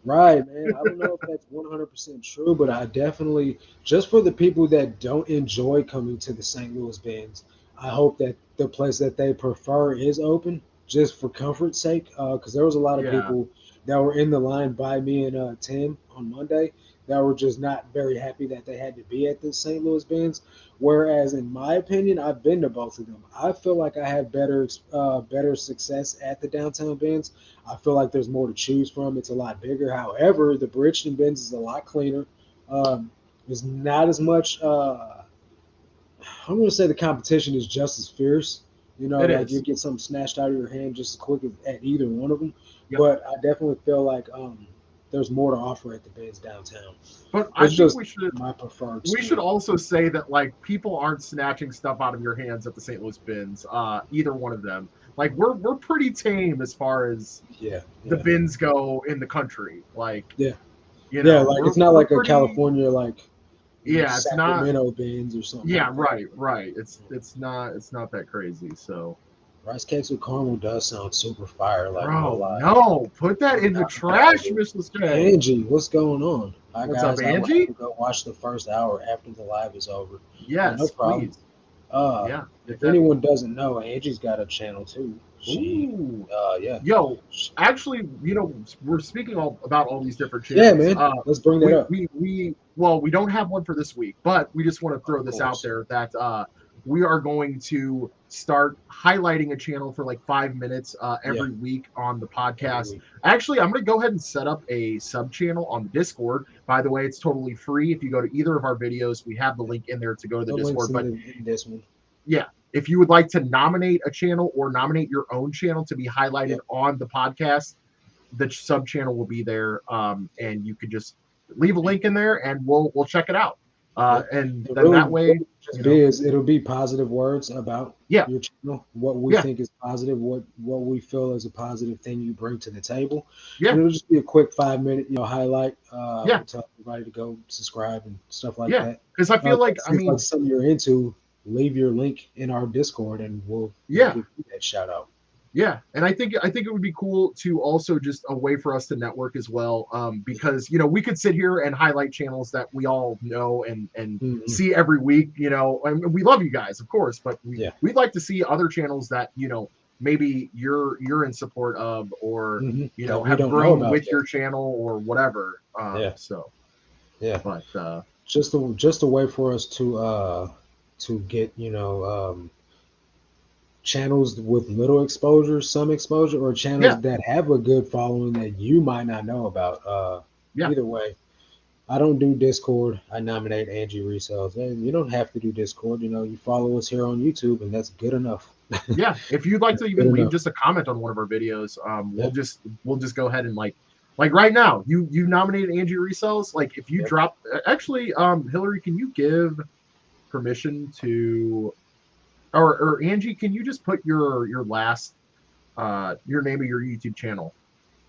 A: Right, man. I don't know if that's 100% true, but I definitely, just for the people that don't enjoy coming to the St. Louis Bends, I hope that the place that they prefer is open, just for comfort's sake. Because there was a lot of
B: Yeah,
A: people that were in the line by me and Tim on Monday that were just not very happy that they had to be at the St. Louis Bends. Whereas, in my opinion, I've been to both of them. I feel like I have better success at the downtown Bends. I feel like there's more to choose from. It's a lot bigger. However, the Bridgeton Benz is a lot cleaner. There's not as much. I'm going to say the competition is just as fierce.
B: it
A: Like you
B: is.
A: get something snatched out of your hand just as quick as at either one of them.
B: Yep.
A: But I definitely feel like there's more to offer at the Benz downtown.
B: But I
A: It's
B: think
A: just
B: we should
A: my preferred
B: we should
A: store.
B: also say that like people aren't snatching stuff out of your hands at the St. Louis bins. Either one of them. Like we're pretty tame as far as
A: Yeah,
B: the
A: yeah,
B: bins go in the country. Like
A: yeah, yeah. Like
B: we're
A: it's not
B: we're
A: like a
B: pretty.
A: California like
B: Yeah, it's not.
A: Sacramento Benz or something
B: Yeah,
A: like that.
B: right, right. It's not that crazy. So,
A: Rice cakes with caramel does sound super fire, like no
B: bro,
A: lie.
B: no, put that
A: I'm
B: in the
A: not mad at
B: trash,
A: it.
B: Mr. J.
A: Angie, what's going on? Hi
B: What's up,
A: guys, I will have
B: Angie?
A: to go watch the first hour after the live is over. No
B: Yes,
A: problem.
B: please.
A: Uh,
B: Yeah, get
A: if
B: that.
A: anyone doesn't know, Angie's got a channel too.
B: Ooh,
A: Yeah,
B: yo, actually, we're speaking about all these different
A: yeah,
B: channels.
A: man. Let's bring that
B: We
A: up.
B: we we well, we don't have one for this week, but we just want to throw
A: Of
B: this out
A: course,
B: there that we are going to start highlighting a channel for like 5 minutes
A: yeah,
B: every week on the
A: every
B: podcast.
A: week.
B: Actually, I'm going to go ahead and set up a sub channel on the Discord. By the way, it's totally free. If you go to either of our videos, we have the link in there to go to the
A: The links
B: Discord. But
A: in this one.
B: yeah, if you would like to nominate a channel or nominate your own channel to be highlighted
A: Yep,
B: on the podcast, the sub channel will be there,
A: yep,
B: and you could just leave a link in there, and we'll check it out.
A: yep.
B: And
A: It
B: then
A: really
B: that
A: what
B: way,
A: it just be is it'll be positive words about
B: yeah,
A: your channel, what we
B: yeah,
A: think is positive, what we feel is a positive thing you bring to the table, and
B: yeah,
A: it'll just be a quick 5 minute highlight.
B: yeah,
A: We'll tell everybody to go subscribe and stuff like
B: yeah.
A: that.
B: Because I feel
A: If
B: like,
A: that
B: I
A: seems like
B: mean,
A: something you're into, leave your link in our Discord and we'll
B: yeah,
A: give you that shout out.
B: yeah, and I think it would be cool to also just a way for us to network as well,
A: Yeah.
B: because we could sit here and highlight channels that we all know and
A: Hmm.
B: see every week, and we love you guys, of course, but
A: Yeah.
B: we'd like to see other channels that maybe you're in support of, or
A: That we
B: have
A: don't know
B: grown
A: about
B: with
A: yet.
B: your channel or whatever.
A: Yeah.
B: So,
A: Yeah.
B: but
A: Just a way for us to get channels with little exposure, some exposure, or
B: yeah,
A: channels that have a good following that you might not know about.
B: yeah.
A: Either way, I don't do Discord. I nominate Angie Resells. And you don't have to do Discord. You follow us here on YouTube, and that's good enough.
B: Yeah, if you'd like to
A: That's good
B: even leave
A: enough.
B: just a comment on one of our videos,
A: Yeah.
B: we'll just go ahead and like right now, you nominated Angie Resells. Like if you
A: Yep.
B: drop actually, Hillary, can you give permission to or Angie, can you just put your last your name of your YouTube channel,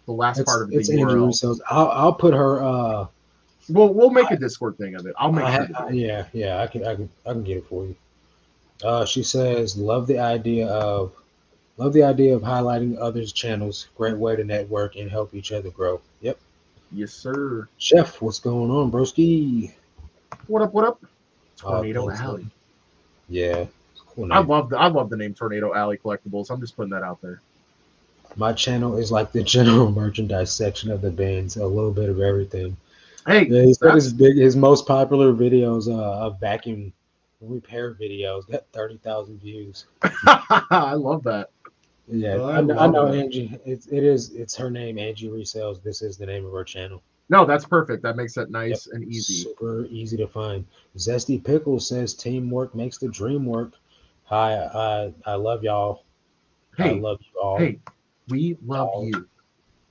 B: the last part of the
A: It's Angie
B: URL?
A: Resells. I'll put her.
B: We'll make a Discord thing of it. I'll make sure to do it.
A: Yeah. I can get it for you. She says, love the idea of highlighting others' channels. Great way to network and help each other grow. Yep.
B: Yes, sir.
A: Chef, what's going on, broski?
B: What up? What up? Tornado
A: Pins.
B: Alley.
A: Yeah, cool
B: I
A: name.
B: love the name Tornado Alley Collectibles. I'm just putting that out there.
A: My channel is like the general merchandise section of the bins, a little bit of everything.
B: Hey,
A: Yeah, he said
B: that's
A: his most popular videos of vacuum repair videos got 30,000 views.
B: I love that.
A: Yeah,
B: I
A: I
B: love
A: know
B: that.
A: Angie. It's her name, Angie Resells. This is the name of her channel.
B: No, that's perfect. That makes it
A: Yep.
B: nice and easy.
A: Super easy to find. Zesty Pickle says teamwork makes the dream work. Hi, I love y'all. I
B: Hey,
A: love you all.
B: hey, we love
A: All
B: you.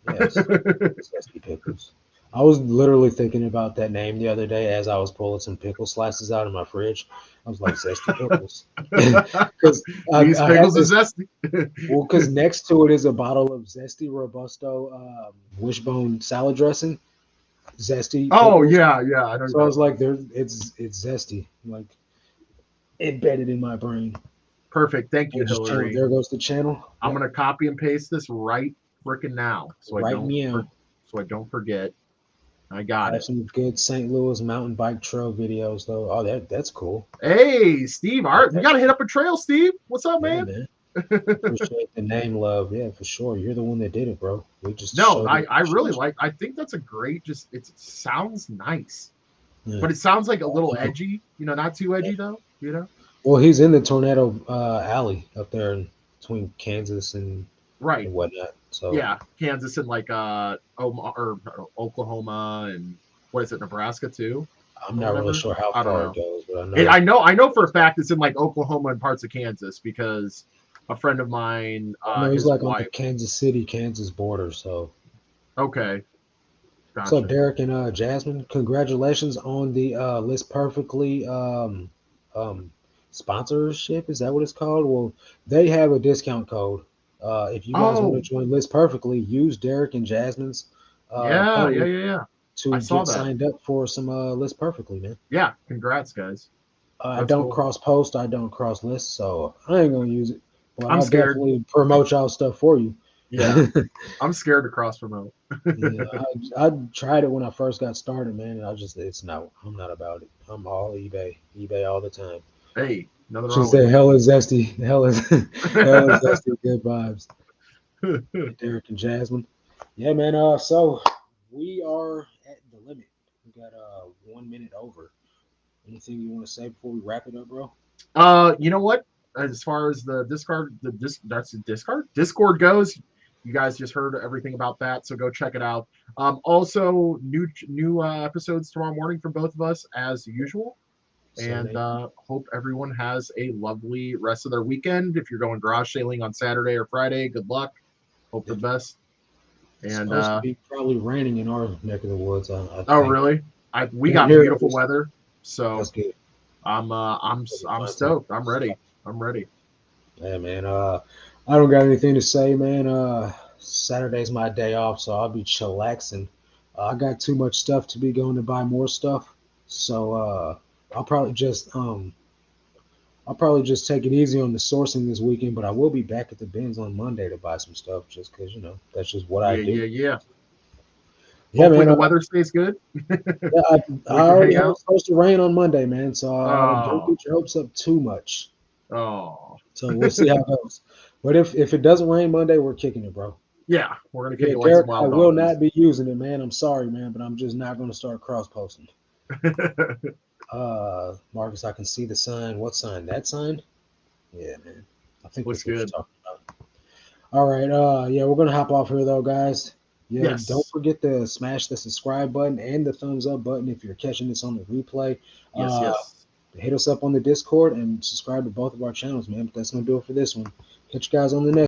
A: yes. Zesty Pickles. I was literally thinking about that name the other day as I was pulling some pickle slices out of my fridge. I was like, Zesty Pickles. Because
B: These
A: I had
B: pickles are
A: this,
B: zesty.
A: well, because next to it is a bottle of Zesty Robusto wishbone salad dressing, Zesty
B: Oh
A: Pickles.
B: yeah, yeah. I know you're
A: So I
B: talking
A: was like,
B: about.
A: it's Zesty, like embedded in my brain.
B: Perfect. Thank
A: I
B: you,
A: just channel.
B: Hillary.
A: There goes the channel.
B: I'm
A: Yep,
B: gonna copy and paste this right freaking now,
A: right meow.
B: so I don't forget. I got
A: Have
B: it.
A: some good St. Louis mountain bike trail videos though. Oh, that's cool.
B: Hey, Steve. All
A: Like
B: right, we
A: that.
B: gotta hit up a trail, Steve. What's up,
A: Yeah,
B: man?
A: man. Appreciate the name, love. Yeah, for sure. You're the one that did it, bro. We just
B: No,
A: showed the
B: I really
A: appreciation.
B: like. I think that's a great. Just it sounds nice,
A: Yeah.
B: but it sounds like a little
A: Oh,
B: edgy. Not too
A: yeah.
B: edgy though.
A: Well, he's in the tornado alley up there between Kansas and
B: Right.
A: whatnot. So
B: Yeah, Kansas and like or Oklahoma and what is it, Nebraska too,
A: I'm
B: or
A: not really
B: whatever.
A: sure how
B: I don't
A: far it
B: know.
A: goes, but I
B: It,
A: know.
B: I know for a fact it's in like Oklahoma and parts of Kansas because a friend of mine,
A: I know he's
B: his
A: like on the
B: wife.
A: Kansas City, Kansas border. So,
B: Okay,
A: what's up,
B: gotcha.
A: Derek and Jasmine? Congratulations on the List Perfectly um, sponsorship. Is that what it's called? Well, they have a discount code. If you guys want to
B: Oh,
A: join List Perfectly, use Derek and Jasmine's
B: yeah, yeah,
A: code
B: yeah, yeah. I
A: to
B: saw
A: get
B: that.
A: signed up for some List Perfectly, man.
B: Yeah, congrats, guys.
A: I
B: That's
A: don't
B: cool.
A: cross post, I don't cross list, so I ain't gonna use it. But
B: I'm
A: I'll
B: scared.
A: definitely promote y'all stuff for you.
B: Yeah, I'm scared to cross promote.
A: Yeah, I tried it when I first got started, man. And it's no, I'm not about it. I'm all eBay, eBay all the time.
B: Hey, nothing
A: Should
B: wrong with
A: say
B: it.
A: hell is zesty, hell is hell is zesty, good vibes. Derek and Jasmine, yeah, man. So we are at the limit. We got 1 minute over. Anything you want to say before we wrap it up, bro?
B: You know what? As far as the discard, that's the Discord goes. You guys just heard everything about that, so go check it out. Also, new episodes tomorrow morning from both of us as usual.
A: Seven,
B: And
A: 8.
B: hope everyone has a lovely rest of their weekend. If you're going garage sailing on Saturday or Friday, good luck. Hope the
A: Yep.
B: best.
A: It's
B: And
A: supposed to be probably raining in our neck of the woods. I
B: oh,
A: think.
B: really? We
A: Yeah,
B: got
A: near at
B: beautiful
A: least.
B: weather,
A: That's
B: so
A: good.
B: I'm
A: Fine too.
B: stoked. I'm ready. I'm ready.
A: Yeah, man. I don't got anything to say, man. Saturday's my day off, so I'll be chillaxing. I got too much stuff to be going to buy more stuff, so I'll probably just um I'll probably just take it easy on the sourcing this weekend. But I will be back at the bins on Monday to buy some stuff, just because that's just what I
B: Yeah,
A: do.
B: yeah, yeah.
A: Yeah,
B: Hopefully
A: man.
B: the weather stays good.
A: Yeah, I
B: We can
A: already
B: hang
A: heard
B: out.
A: it's supposed to rain on Monday, man. So don't
B: Oh,
A: get your hopes up too much.
B: oh.
A: So we'll see how it goes. But if it doesn't rain Monday, we're kicking it, bro.
B: Yeah, we're gonna kick
A: Yeah,
B: it like some
A: Derek, I
B: wild
A: will
B: donkeys.
A: not be using it, man. I'm sorry, man, but I'm just not going to start cross posting. Marcus, I can see the sign. What sign? That sign? Yeah, man. I think
B: Looks
A: that's what you're
B: good.
A: talking about. All right. Yeah, we're gonna hop off here though, guys. Yeah, don't
B: Yes,
A: forget to smash the subscribe button and the thumbs up button if you're catching this on the replay.
B: yes,
A: Uh,
B: yes.
A: hit us up on the Discord and subscribe to both of our channels, man. But that's gonna do it for this one. Catch you guys on the next.